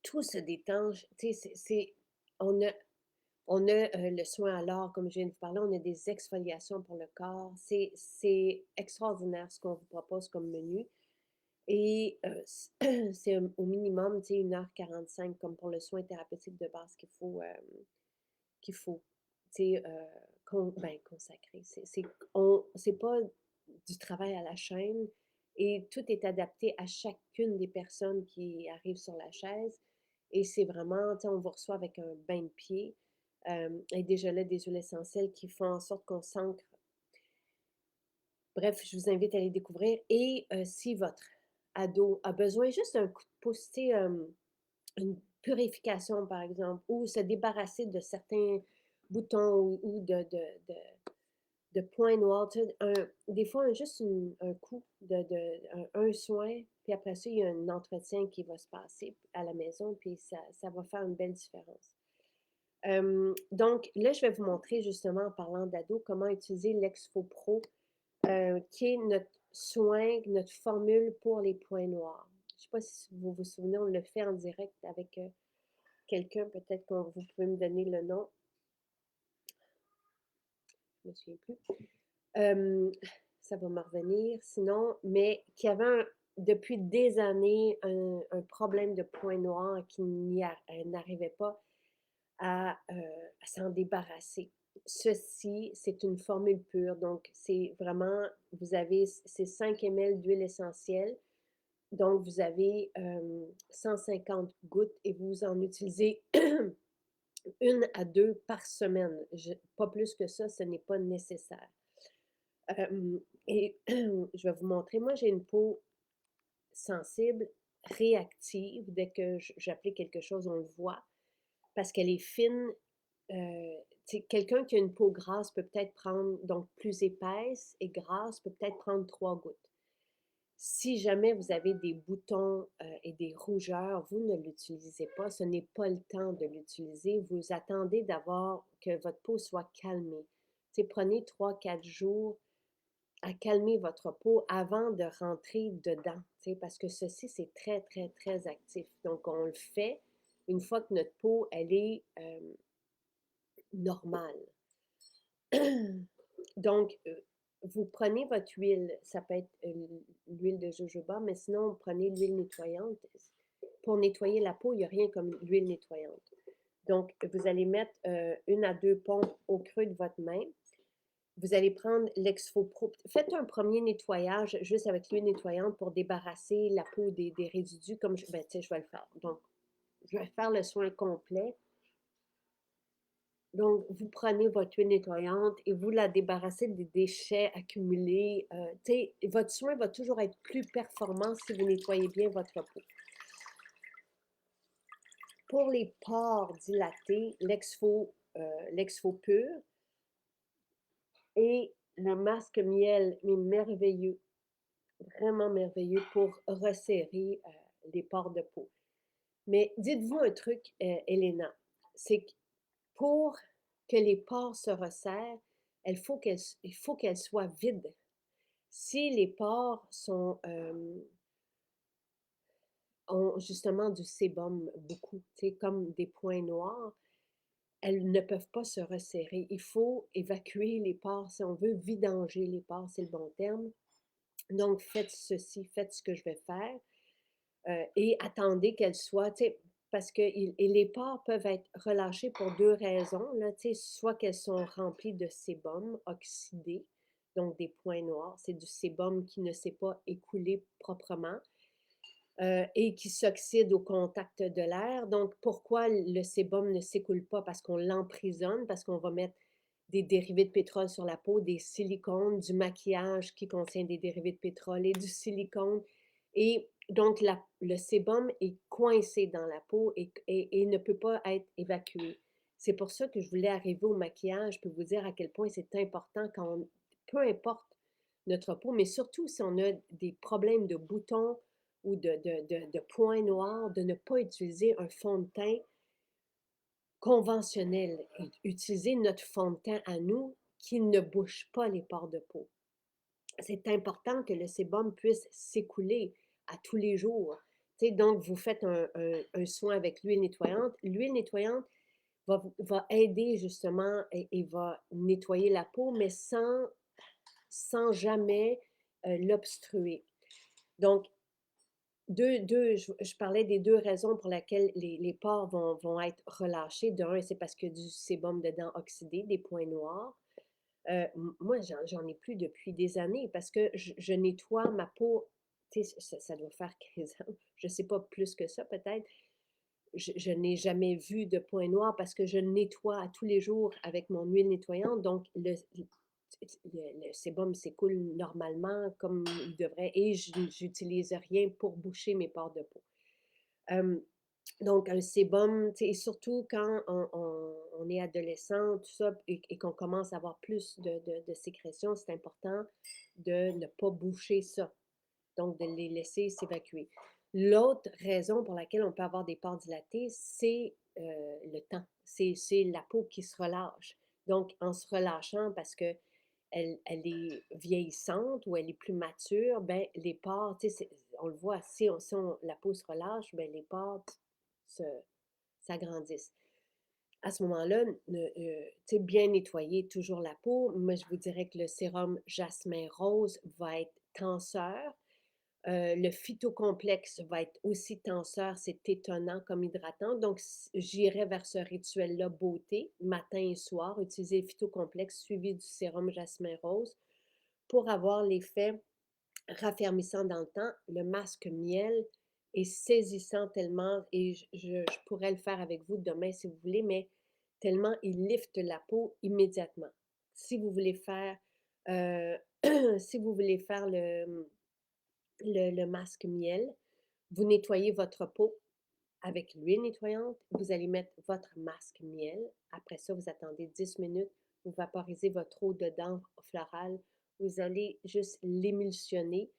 tout se détend, tu sais, on a, le soin à l'or, comme je viens de vous parler, on a des exfoliations pour le corps. C'est extraordinaire ce qu'on vous propose comme menu. Et c'est au minimum, tu sais, 1h45 comme pour le soin thérapeutique de base qu'il faut, tu sais, consacrer. C'est pas du travail à la chaîne et tout est adapté à chacune des personnes qui arrivent sur la chaise. Et c'est vraiment, tu sais, on vous reçoit avec un bain de pied et déjà là, des huiles essentielles qui font en sorte qu'on s'ancre. Bref, je vous invite à les découvrir. Et si votre ado a besoin juste d'un coup de pouce, tu sais, une purification, par exemple, ou se débarrasser de certains boutons ou de points noirs. Tu sais, des fois, juste un coup, un soin, puis après ça, il y a un entretien qui va se passer à la maison, puis ça va faire une belle différence. Donc, là, je vais vous montrer justement en parlant d'ado comment utiliser l'Exfo Pro, qui est notre soin, notre formule pour les points noirs. Je ne sais pas si vous vous souvenez, on le fait en direct avec quelqu'un, peut-être que vous pouvez me donner le nom, je ne me souviens plus. Euh, Ça va me revenir, sinon, mais qui avait depuis des années un problème de points noirs qui n'arrivait pas à s'en débarrasser. Ceci, c'est une formule pure, donc c'est vraiment, vous avez ces 5 ml d'huile essentielle, donc vous avez 150 gouttes et vous en utilisez une à deux par semaine. Pas plus que ça, ce n'est pas nécessaire. Et je vais vous montrer, moi j'ai une peau sensible, réactive. Dès que j'applique quelque chose, on le voit, parce qu'elle est fine. Quelqu'un qui a une peau grasse peut peut-être prendre, donc plus épaisse et grasse, peut peut-être prendre 3 gouttes. Si jamais vous avez des boutons et des rougeurs, vous ne l'utilisez pas. Ce n'est pas le temps de l'utiliser. Vous attendez d'avoir que votre peau soit calmée. Prenez 3-4 jours à calmer votre peau avant de rentrer dedans, parce que ceci, c'est très, très, très actif. Donc, on le fait une fois que notre peau, elle est normale. Donc, vous prenez votre huile, ça peut être l'huile de jojoba, mais sinon, prenez l'huile nettoyante. Pour nettoyer la peau, il n'y a rien comme l'huile nettoyante. Donc, vous allez mettre 1 à 2 pompes au creux de votre main. Vous allez prendre l'Exfo Pro. Faites un premier nettoyage juste avec l'huile nettoyante pour débarrasser la peau des résidus, comme je vais le faire. Donc, je vais faire le soin complet. Donc, vous prenez votre huile nettoyante et vous la débarrassez des déchets accumulés. Votre soin va toujours être plus performant si vous nettoyez bien votre peau. Pour les pores dilatés, l'Exfo Pur et le masque miel est merveilleux, vraiment merveilleux pour resserrer les pores de peau. Mais dites-vous un truc, Elena, c'est que pour que les pores se resserrent, il faut qu'elles soient vides. Si les pores ont justement du sébum beaucoup, comme des points noirs, elles ne peuvent pas se resserrer. Il faut évacuer les pores, si on veut vidanger les pores, c'est le bon terme. Donc, faites ceci, faites ce que je vais faire et attendez qu'elles soient, parce que les pores peuvent être relâchés pour 2 raisons, là, soit qu'elles sont remplies de sébum oxydé, donc des points noirs, c'est du sébum qui ne s'est pas écoulé proprement et qui s'oxyde au contact de l'air. Donc, pourquoi le sébum ne s'écoule pas? Parce qu'on l'emprisonne, parce qu'on va mettre des dérivés de pétrole sur la peau, des silicones, du maquillage qui contient des dérivés de pétrole et du silicone. Et donc, le sébum est coincé dans la peau et ne peut pas être évacué. C'est pour ça que je voulais arriver au maquillage, puis vous dire à quel point c'est important quand peu importe notre peau, mais surtout si on a des problèmes de boutons ou de points noirs, de ne pas utiliser un fond de teint conventionnel. Utiliser notre fond de teint à nous qui ne bouche pas les pores de peau. C'est important que le sébum puisse s'écouler à tous les jours. Donc, vous faites un soin avec l'huile nettoyante. L'huile nettoyante va aider justement et va nettoyer la peau, mais sans jamais l'obstruer. Donc, je parlais des 2 raisons pour lesquelles les pores vont être relâchés. D'un, c'est parce qu'il y a du sébum dedans oxydé, des points noirs. Moi, j'en ai plus depuis des années parce que je nettoie ma peau, ça doit faire 15 ans, je ne sais pas plus que ça peut-être. Je n'ai jamais vu de points noirs parce que je nettoie à tous les jours avec mon huile nettoyante. Donc, le sébum s'écoule normalement comme il devrait et j'utilise rien pour boucher mes pores de peau. Donc un sébum, tu sais, et surtout quand on est adolescent, tout ça, et qu'on commence à avoir plus de sécrétions, c'est important de ne pas boucher ça, donc de les laisser s'évacuer. L'autre raison pour laquelle on peut avoir des pores dilatés, c'est le temps. C'est la peau qui se relâche. Donc, en se relâchant parce que elle est vieillissante ou elle est plus mature, ben les pores, tu sais, on le voit, si la peau se relâche, ben les pores se, s'agrandissent. À ce moment-là, tu sais, bien nettoyer toujours la peau. Moi, je vous dirais que le sérum jasmin rose va être tenseur. Le phytocomplexe va être aussi tenseur, c'est étonnant comme hydratant. Donc, j'irai vers ce rituel-là beauté, matin et soir, utiliser le phytocomplexe suivi du sérum jasmin rose pour avoir l'effet raffermissant dans le temps. Le masque miel est saisissant tellement, et je pourrais le faire avec vous demain si vous voulez, mais tellement il lifte la peau immédiatement. Si vous voulez faire, euh, si vous voulez faire le masque miel, vous nettoyez votre peau avec l'huile nettoyante, vous allez mettre votre masque miel. Après ça, vous attendez 10 minutes, vous vaporisez votre eau de dent florale, vous allez juste l'émulsionner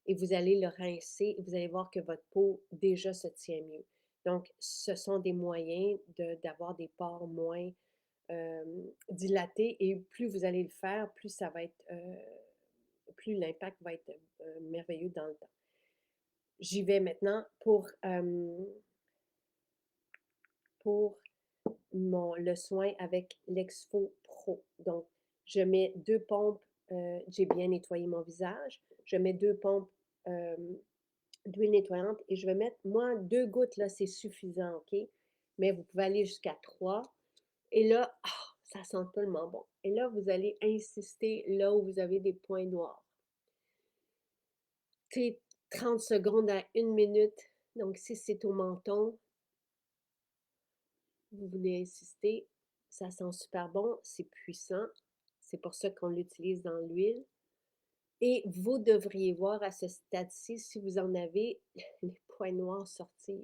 et vous allez le rincer et vous allez voir que votre peau déjà se tient mieux. Donc, ce sont des moyens d'avoir des pores moins dilatés, et plus vous allez le faire, plus ça va être, plus l'impact va être merveilleux dans le temps. J'y vais maintenant pour le soin avec l'Exfo Pro. Donc, je mets 2 pompes, j'ai bien nettoyé mon visage, je mets 2 pompes euh, d'huile nettoyante et je vais mettre, moi, 2 gouttes, là, c'est suffisant, OK? Mais vous pouvez aller jusqu'à 3. Et là, ça sent tellement bon. Et là, vous allez insister là où vous avez des points noirs. Tu 30 secondes à 1 minute. Donc, si c'est au menton, vous voulez insister, ça sent super bon, c'est puissant. C'est pour ça qu'on l'utilise dans l'huile. Et vous devriez voir à ce stade-ci, si vous en avez, les points noirs sortir.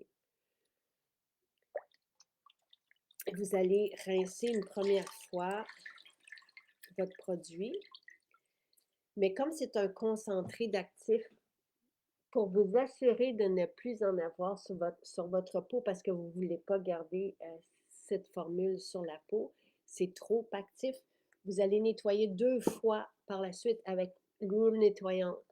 Vous allez rincer une première fois votre produit. Mais comme c'est un concentré d'actifs, pour vous assurer de ne plus en avoir sur votre peau parce que vous ne voulez pas garder cette formule sur la peau, c'est trop actif, vous allez nettoyer 2 fois par la suite avec l'huile nettoyante.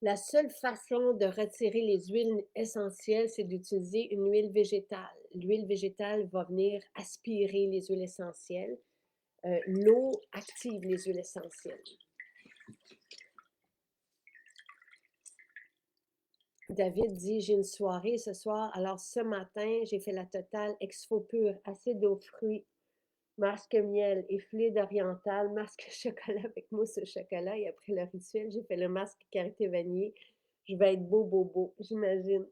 La seule façon de retirer les huiles essentielles, c'est d'utiliser une huile végétale. L'huile végétale va venir aspirer les huiles essentielles. L'eau active les huiles essentielles. David dit, j'ai une soirée ce soir. Alors ce matin, j'ai fait la totale Exfo pur, acide aux fruits, masque miel et fluide oriental, masque chocolat avec mousse au chocolat. Et après le rituel, j'ai fait le masque karité vanillé. Je vais être beau, beau, beau, j'imagine.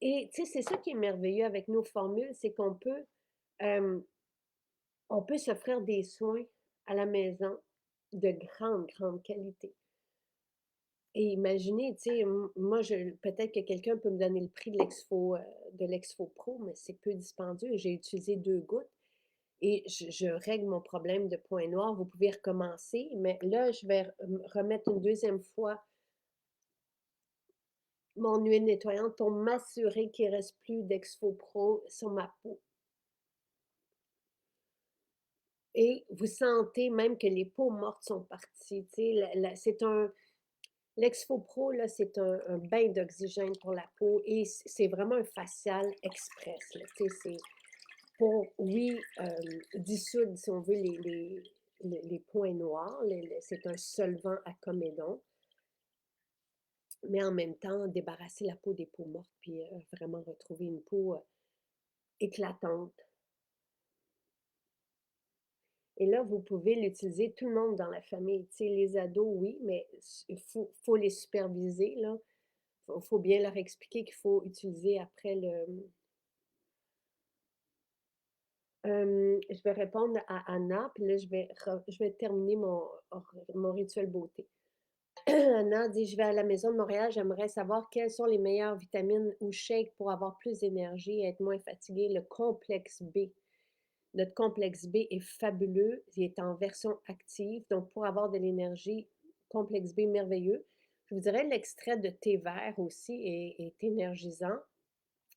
Et tu sais, c'est ça qui est merveilleux avec nos formules, c'est euh, on peut s'offrir des soins à la maison de grande, grande qualité. Et imaginez, tu sais, moi, peut-être que quelqu'un peut me donner le prix de l'Exfo Pro, mais c'est peu dispendieux. J'ai utilisé 2 gouttes et je règle mon problème de points noirs. Vous pouvez recommencer, mais là, je vais remettre une deuxième fois mon huile nettoyante pour m'assurer qu'il ne reste plus d'Exfo Pro sur ma peau. Et vous sentez même que les peaux mortes sont parties. Tu sais, c'est l'Exfo Pro, là, c'est un bain d'oxygène pour la peau et c'est vraiment un facial express. Là, c'est pour, oui, dissoudre, si on veut, les points noirs. C'est un solvant à comédon, mais en même temps, débarrasser la peau des peaux mortes puis vraiment retrouver une peau éclatante. Et là, vous pouvez l'utiliser tout le monde dans la famille. Tu sais, les ados, oui, mais il faut les superviser, là. Faut bien leur expliquer qu'il faut utiliser après je vais répondre à Anna, puis là, je vais terminer mon rituel beauté. Anna dit: «Je vais à la maison de Montréal, j'aimerais savoir quelles sont les meilleures vitamines ou shakes pour avoir plus d'énergie et être moins fatigué. Le complexe B. Notre complexe B est fabuleux, il est en version active, donc pour avoir de l'énergie, complexe B merveilleux. Je vous dirais l'extrait de thé vert aussi est énergisant.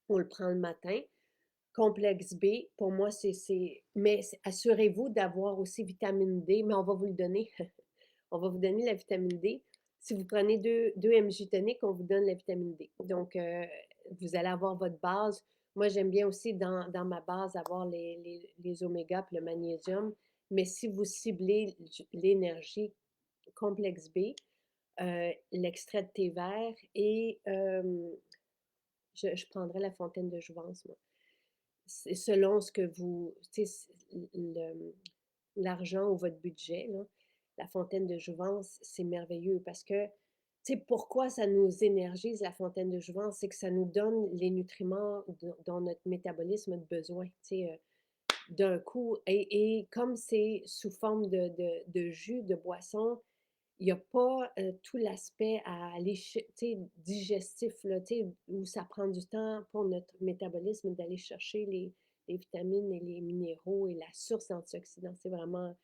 On le prend le matin. Complexe B, pour moi, mais assurez-vous d'avoir aussi vitamine D, mais on va vous le donner. On va vous donner la vitamine D. Si vous prenez 2 MJ toniques, on vous donne la vitamine D. Donc, vous allez avoir votre base. Moi, j'aime bien aussi dans ma base avoir les oméga et le magnésium. Mais si vous ciblez l'énergie complexe B, l'extrait de thé vert et je prendrais la fontaine de jouvence, moi. C'est selon ce que vous, tu sais, l'argent ou votre budget, là, la fontaine de jouvence, c'est merveilleux parce que, tu sais, pourquoi ça nous énergise, la fontaine de jouvence? C'est que ça nous donne les nutriments dont notre métabolisme a besoin, tu sais, d'un coup. Et comme c'est sous forme de jus, de boisson, il n'y a pas tout l'aspect à aller, tu sais, digestif, là, tu sais, où ça prend du temps pour notre métabolisme d'aller chercher les vitamines et les minéraux et la source d'antioxydants. C'est vraiment.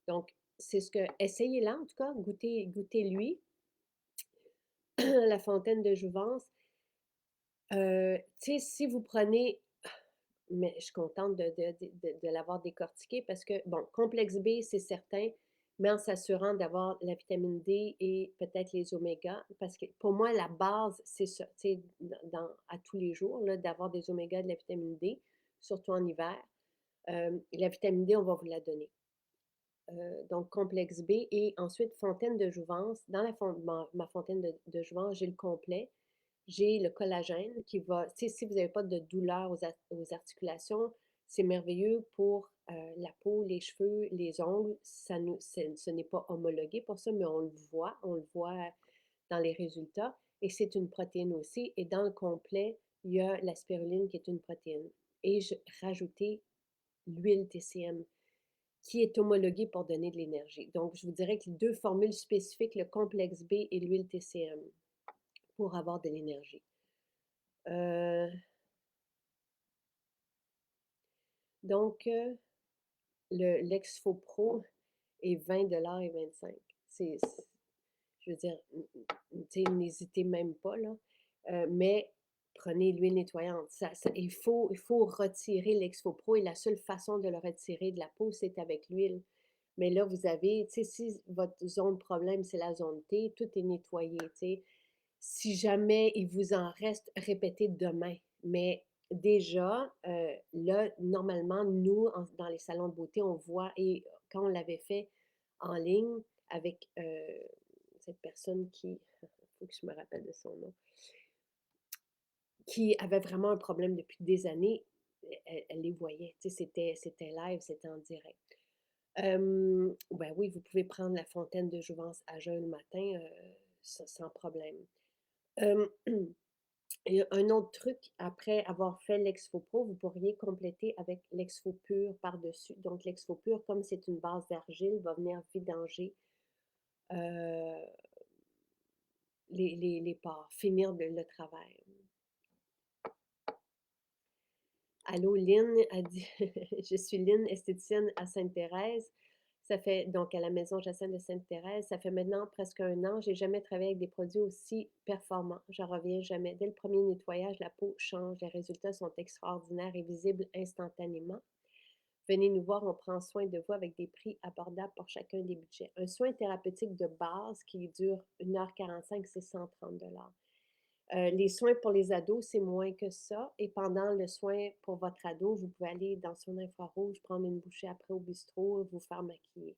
Donc, c'est ce que. Essayez-la, en tout cas, goûtez-lui, la fontaine de jouvence. Tu sais, si vous prenez. Mais je suis contente de l'avoir décortiqué parce que, bon, complexe B, c'est certain, mais en s'assurant d'avoir la vitamine D et peut-être les omégas, parce que pour moi, la base, c'est ça, tu sais, à tous les jours, là, d'avoir des omégas, de la vitamine D, surtout en hiver. La vitamine D, on va vous la donner. Donc, complexe B et ensuite fontaine de jouvence. Dans ma fontaine de jouvence, j'ai le complet. J'ai le collagène qui va, tu sais, si vous n'avez pas de douleur aux articulations, c'est merveilleux pour la peau, les cheveux, les ongles. Ce n'est pas homologué pour ça, mais on le voit dans les résultats. Et c'est une protéine aussi. Et dans le complet, il y a la spiruline qui est une protéine. Et je rajoutais l'huile TCM qui est homologuée pour donner de l'énergie. Donc, je vous dirais que les 2 formules spécifiques, le complexe B et l'huile TCM, pour avoir de l'énergie. Euh, donc, l'Exfo Pro est 20 $ et 25. Je veux dire, tu sais, n'hésitez même pas, là. Mais prenez l'huile nettoyante. Il faut retirer l'Exfo Pro et la seule façon de le retirer de la peau, c'est avec l'huile. Mais là, vous avez, tu sais, si votre zone de problème, c'est la zone T, tout est nettoyé, tu sais. Si jamais il vous en reste, répétez demain. Mais déjà, là, normalement, nous, dans les salons de beauté, on voit, et quand on l'avait fait en ligne avec cette personne qui, il faut que je me rappelle de son nom, qui avait vraiment un problème depuis des années, elle les voyait, tu sais, c'était live, c'était en direct. Ben oui, vous pouvez prendre la fontaine de jouvence à jeun le matin, sans problème. Euh, Et un autre truc, après avoir fait l'Exfo Pro, vous pourriez compléter avec l'Exfo Pur par-dessus. Donc, l'Exfo Pur, comme c'est une base d'argile, va venir vidanger euh, les pores, finir le travail. Allô, Lynn a dit je suis Lynn, esthéticienne à Sainte-Thérèse. Ça fait donc à la maison Jacinthe de Sainte-Thérèse. Ça fait maintenant presque 1 an. J'ai jamais travaillé avec des produits aussi performants. J'en reviens jamais. Dès le premier nettoyage, la peau change. Les résultats sont extraordinaires et visibles instantanément. Venez nous voir, on prend soin de vous avec des prix abordables pour chacun des budgets. Un soin thérapeutique de base qui dure 1h45, c'est 130 $. Les soins pour les ados, c'est moins que ça. Et pendant le soin pour votre ado, vous pouvez aller dans son infrarouge, prendre une bouchée après au bistrot, vous faire maquiller.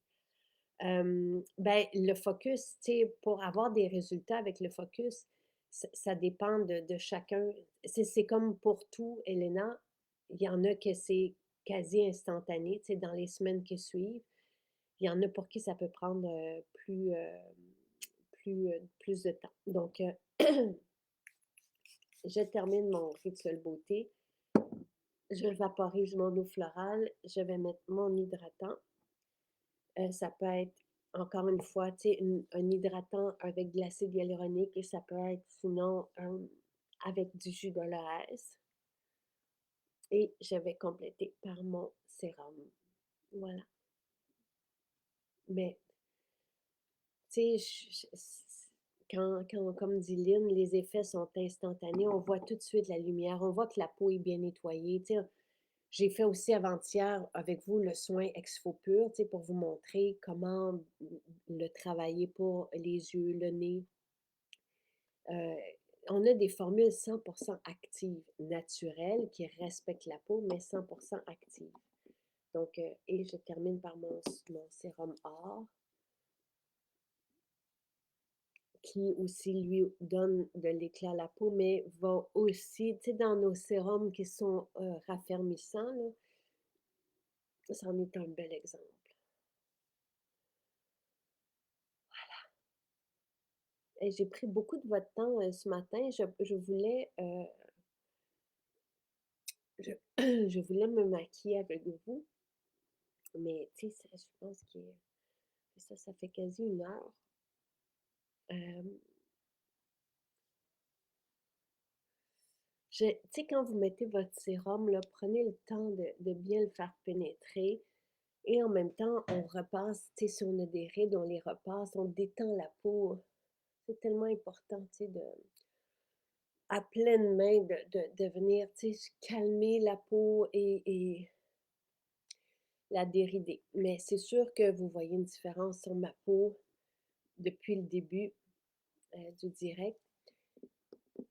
Ben, le focus, tu sais, pour avoir des résultats avec le focus, ça dépend de chacun. C'est comme pour tout, Elena, il y en a que c'est quasi instantané, tu sais, dans les semaines qui suivent. Il y en a pour qui ça peut prendre plus de temps. Donc, je termine mon rituel beauté. Je vaporise mon eau florale. Je vais mettre mon hydratant. Ça peut être encore une fois, tu sais, un hydratant avec de l'acide hyaluronique et ça peut être sinon, avec du jus d'aloès et je vais compléter par mon sérum. Voilà. Mais, tu sais, quand comme dit Lynn, les effets sont instantanés, on voit tout de suite la lumière, on voit que la peau est bien nettoyée, tu sais. J'ai fait aussi avant-hier avec vous le soin Exfopur, tu sais, pour vous montrer comment le travailler pour les yeux, le nez. Euh, on a des formules 100% actives, naturelles, qui respectent la peau, mais 100% actives. Donc, et je termine par mon sérum or, qui aussi lui donne de l'éclat à la peau, mais va aussi, tu sais, dans nos sérums qui sont raffermissants, là, c'en est un bel exemple. Et j'ai pris beaucoup de votre temps ce matin. Je voulais, je, je voulais me maquiller avec vous, mais tu sais, je pense que ça fait quasi une heure. Euh, tu sais, quand vous mettez votre sérum, là, prenez le temps de bien le faire pénétrer. Et en même temps, on repasse, tu sais, si on a des rides, on les repasse, on détend la peau. C'est tellement important, tu sais, à pleine main, de venir, tu sais, calmer la peau et la dérider. Mais c'est sûr que vous voyez une différence sur ma peau depuis le début du direct.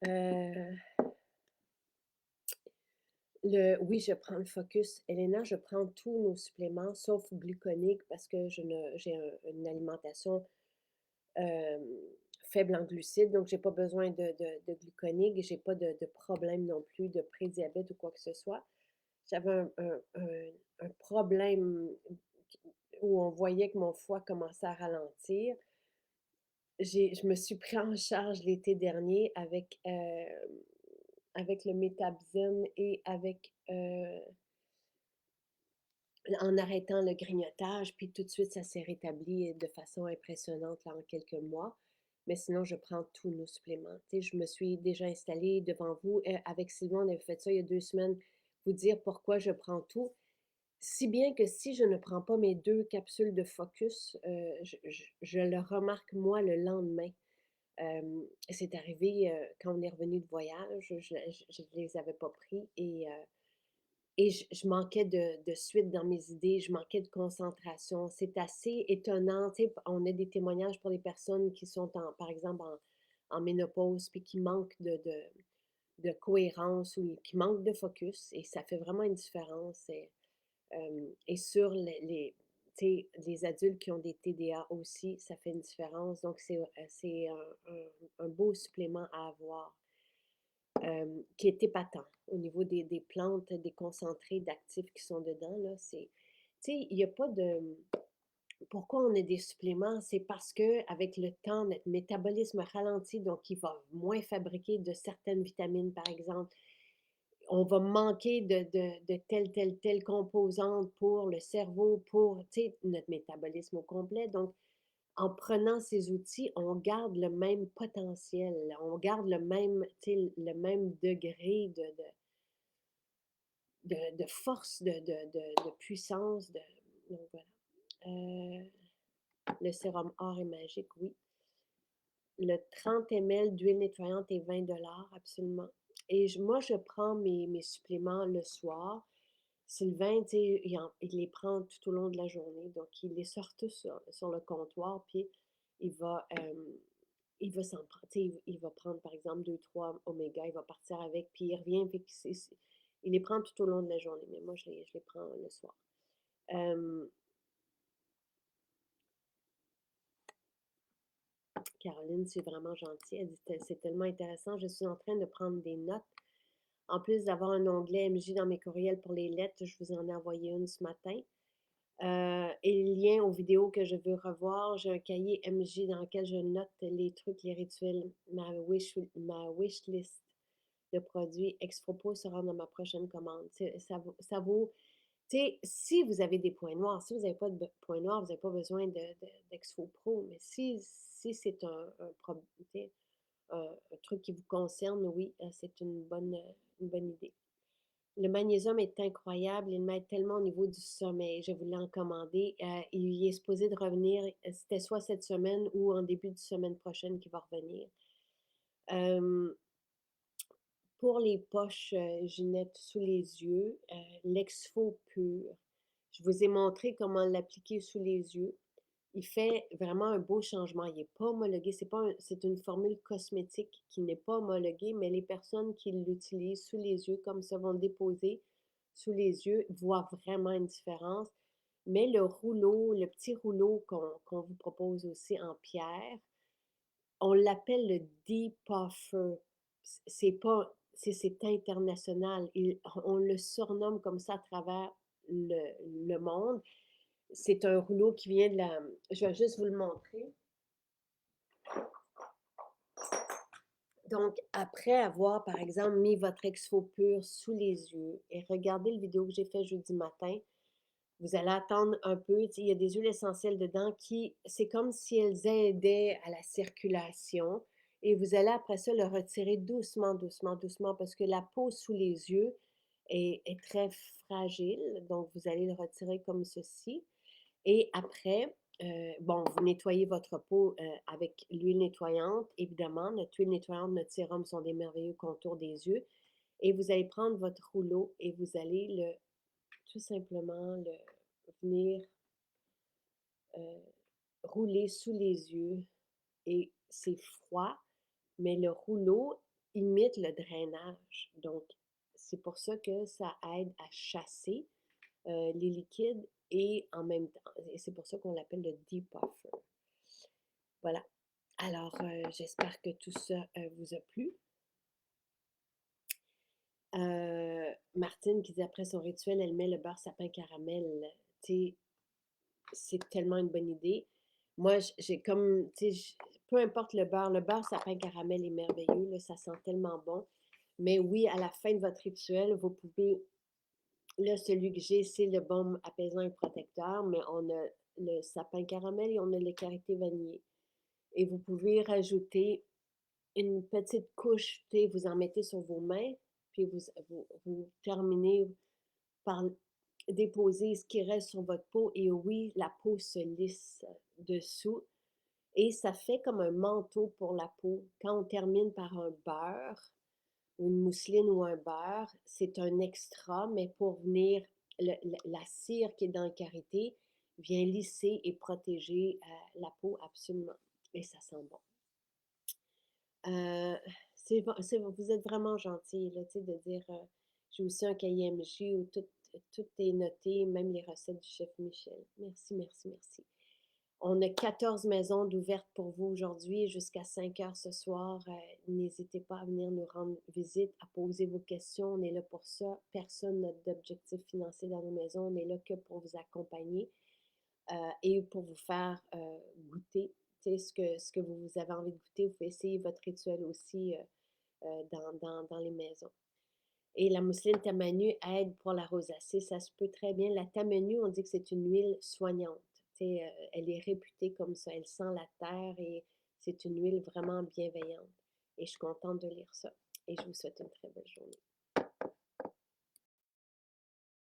Euh, oui, je prends le Focus. Elena, je prends tous nos suppléments, sauf gluconique, parce que j'ai une alimentation euh, faible en glucides, donc j'ai pas besoin de gluconique et j'ai pas de problème non plus de prédiabète ou quoi que ce soit. J'avais un problème où on voyait que mon foie commençait à ralentir. Je me suis pris en charge l'été dernier avec le Métabzine et en arrêtant le grignotage, puis tout de suite, ça s'est rétabli de façon impressionnante là, en quelques mois. Mais sinon, je prends tous nos suppléments. Tu sais, je me suis déjà installée devant vous. Avec Sylvain, on avait fait ça il y a 2 semaines, vous dire pourquoi je prends tout. Si bien que si je ne prends pas mes 2 capsules de Focus, je le remarque moi le lendemain. C'est arrivé quand on est revenu de voyage, je ne les avais pas pris et je manquais de suite dans mes idées, je manquais de concentration. C'est assez étonnant. Tu sais, on a des témoignages pour les personnes qui sont, par exemple, en ménopause, puis qui manquent de cohérence ou qui manquent de focus, et ça fait vraiment une différence. Et sur tu sais, les adultes qui ont des TDA aussi, ça fait une différence. Donc, c'est un beau supplément à avoir qui est épatant au niveau des plantes, des concentrés d'actifs qui sont dedans. Là, tu sais, il n'y a pas de. Pourquoi on a des suppléments? C'est parce que avec le temps, notre métabolisme ralentit, donc il va moins fabriquer de certaines vitamines, par exemple. On va manquer de telle composante pour le cerveau, pour notre métabolisme au complet. Donc, en prenant ces outils, on garde le même potentiel, on garde le même degré de force, de puissance. Donc voilà. Le sérum or est magique, oui. Le 30 ml d'huile nettoyante est 20 $, absolument. Et moi, je prends mes suppléments le soir. Sylvain, tu sais, il les prend tout au long de la journée. Donc, il les sort tous sur le comptoir, puis il va, il va s'en prendre, il va prendre, par exemple, 2, 3 oméga, il va partir avec, puis il revient, puis il les prend tout au long de la journée. Mais moi, je les prends le soir. Caroline, c'est vraiment gentil. Elle dit, c'est tellement intéressant. Je suis en train de prendre des notes. En plus d'avoir un onglet MJ dans mes courriels pour les lettres, je vous en ai envoyé une ce matin. Et le lien aux vidéos que je veux revoir, j'ai un cahier MJ dans lequel je note les trucs, les rituels, ma wish list de produits. Expropo sera dans ma prochaine commande. Ça vaut Tu sais, si vous avez des points noirs, si vous n'avez pas de points noirs, vous n'avez pas besoin d'Exfo Pro, mais si c'est un tu sais, un truc qui vous concerne, oui, c'est une bonne idée. Le magnésium est incroyable, il m'aide tellement au niveau du sommeil. Je vous l'ai recommandé. Il est supposé de revenir, c'était soit cette semaine ou en début de semaine prochaine qu'il va revenir. Euh, pour les poches, Ginette, sous les yeux, l'Exfo Pur. Je vous ai montré comment l'appliquer sous les yeux. Il fait vraiment un beau changement. Il n'est pas homologué. C'est une formule cosmétique qui n'est pas homologuée, mais les personnes qui l'utilisent sous les yeux, comme ça, vont le déposer sous les yeux, voient vraiment une différence. Mais le rouleau, le petit rouleau qu'on vous propose aussi en pierre, on l'appelle le Depuffer. C'est pas, c'est international. On le surnomme comme ça à travers le monde. C'est un rouleau qui vient de la. Je vais juste vous le montrer. Donc, après avoir, par exemple, mis votre exfo pur sous les yeux et regardez le vidéo que j'ai fait jeudi matin, vous allez attendre un peu. Il y a des huiles essentielles dedans qui, c'est comme si elles aidaient à la circulation. Et vous allez après ça le retirer doucement, doucement, doucement, parce que la peau sous les yeux est très fragile. Donc, vous allez le retirer comme ceci. Et après, bon, vous nettoyez votre peau avec l'huile nettoyante. Évidemment, notre huile nettoyante, notre sérum sont des merveilleux contours des yeux. Et vous allez prendre votre rouleau et vous allez tout simplement venir euh, rouler sous les yeux. Et c'est froid, mais le rouleau imite le drainage. Donc, c'est pour ça que ça aide à chasser les liquides et en même temps, et c'est pour ça qu'on l'appelle le depuffer. Voilà. Alors, j'espère que tout ça vous a plu. Martine qui dit après son rituel, elle met le beurre sapin caramel. Tu sais, c'est tellement une bonne idée. Moi, j'ai comme, tu sais, peu importe le beurre sapin caramel est merveilleux, là, ça sent tellement bon. Mais oui, à la fin de votre rituel, vous pouvez, là, celui que j'ai, c'est le baume apaisant et protecteur, mais on a le sapin caramel et on a le karité vanillé. Et vous pouvez rajouter une petite couche, tu sais, vous en mettez sur vos mains, puis vous terminez par déposer ce qui reste sur votre peau. Et oui, la peau se lisse dessous. Et ça fait comme un manteau pour la peau. Quand on termine par un beurre, ou une mousseline ou un beurre, c'est un extra, mais pour venir, la cire qui est dans le karité vient lisser et protéger la peau absolument. Et ça sent bon. Vous êtes vraiment gentil là, de dire j'ai aussi un cahier MJ où tout est noté, même les recettes du chef Michel. Merci, merci, merci. On a 14 maisons d'ouvertes pour vous aujourd'hui jusqu'à 5 heures ce soir. N'hésitez pas à venir nous rendre visite, à poser vos questions. On est là pour ça. Personne n'a d'objectif financier dans nos maisons. On est là que pour vous accompagner et pour vous faire goûter ce que vous avez envie de goûter. Vous pouvez essayer votre rituel aussi dans les maisons. Et la mousseline tamanu aide pour la rosacée. Ça se peut très bien. La tamanu, on dit que c'est une huile soignante. Elle est réputée comme ça. Elle sent la terre et c'est une huile vraiment bienveillante. Et je suis contente de lire ça. Et je vous souhaite une très belle journée.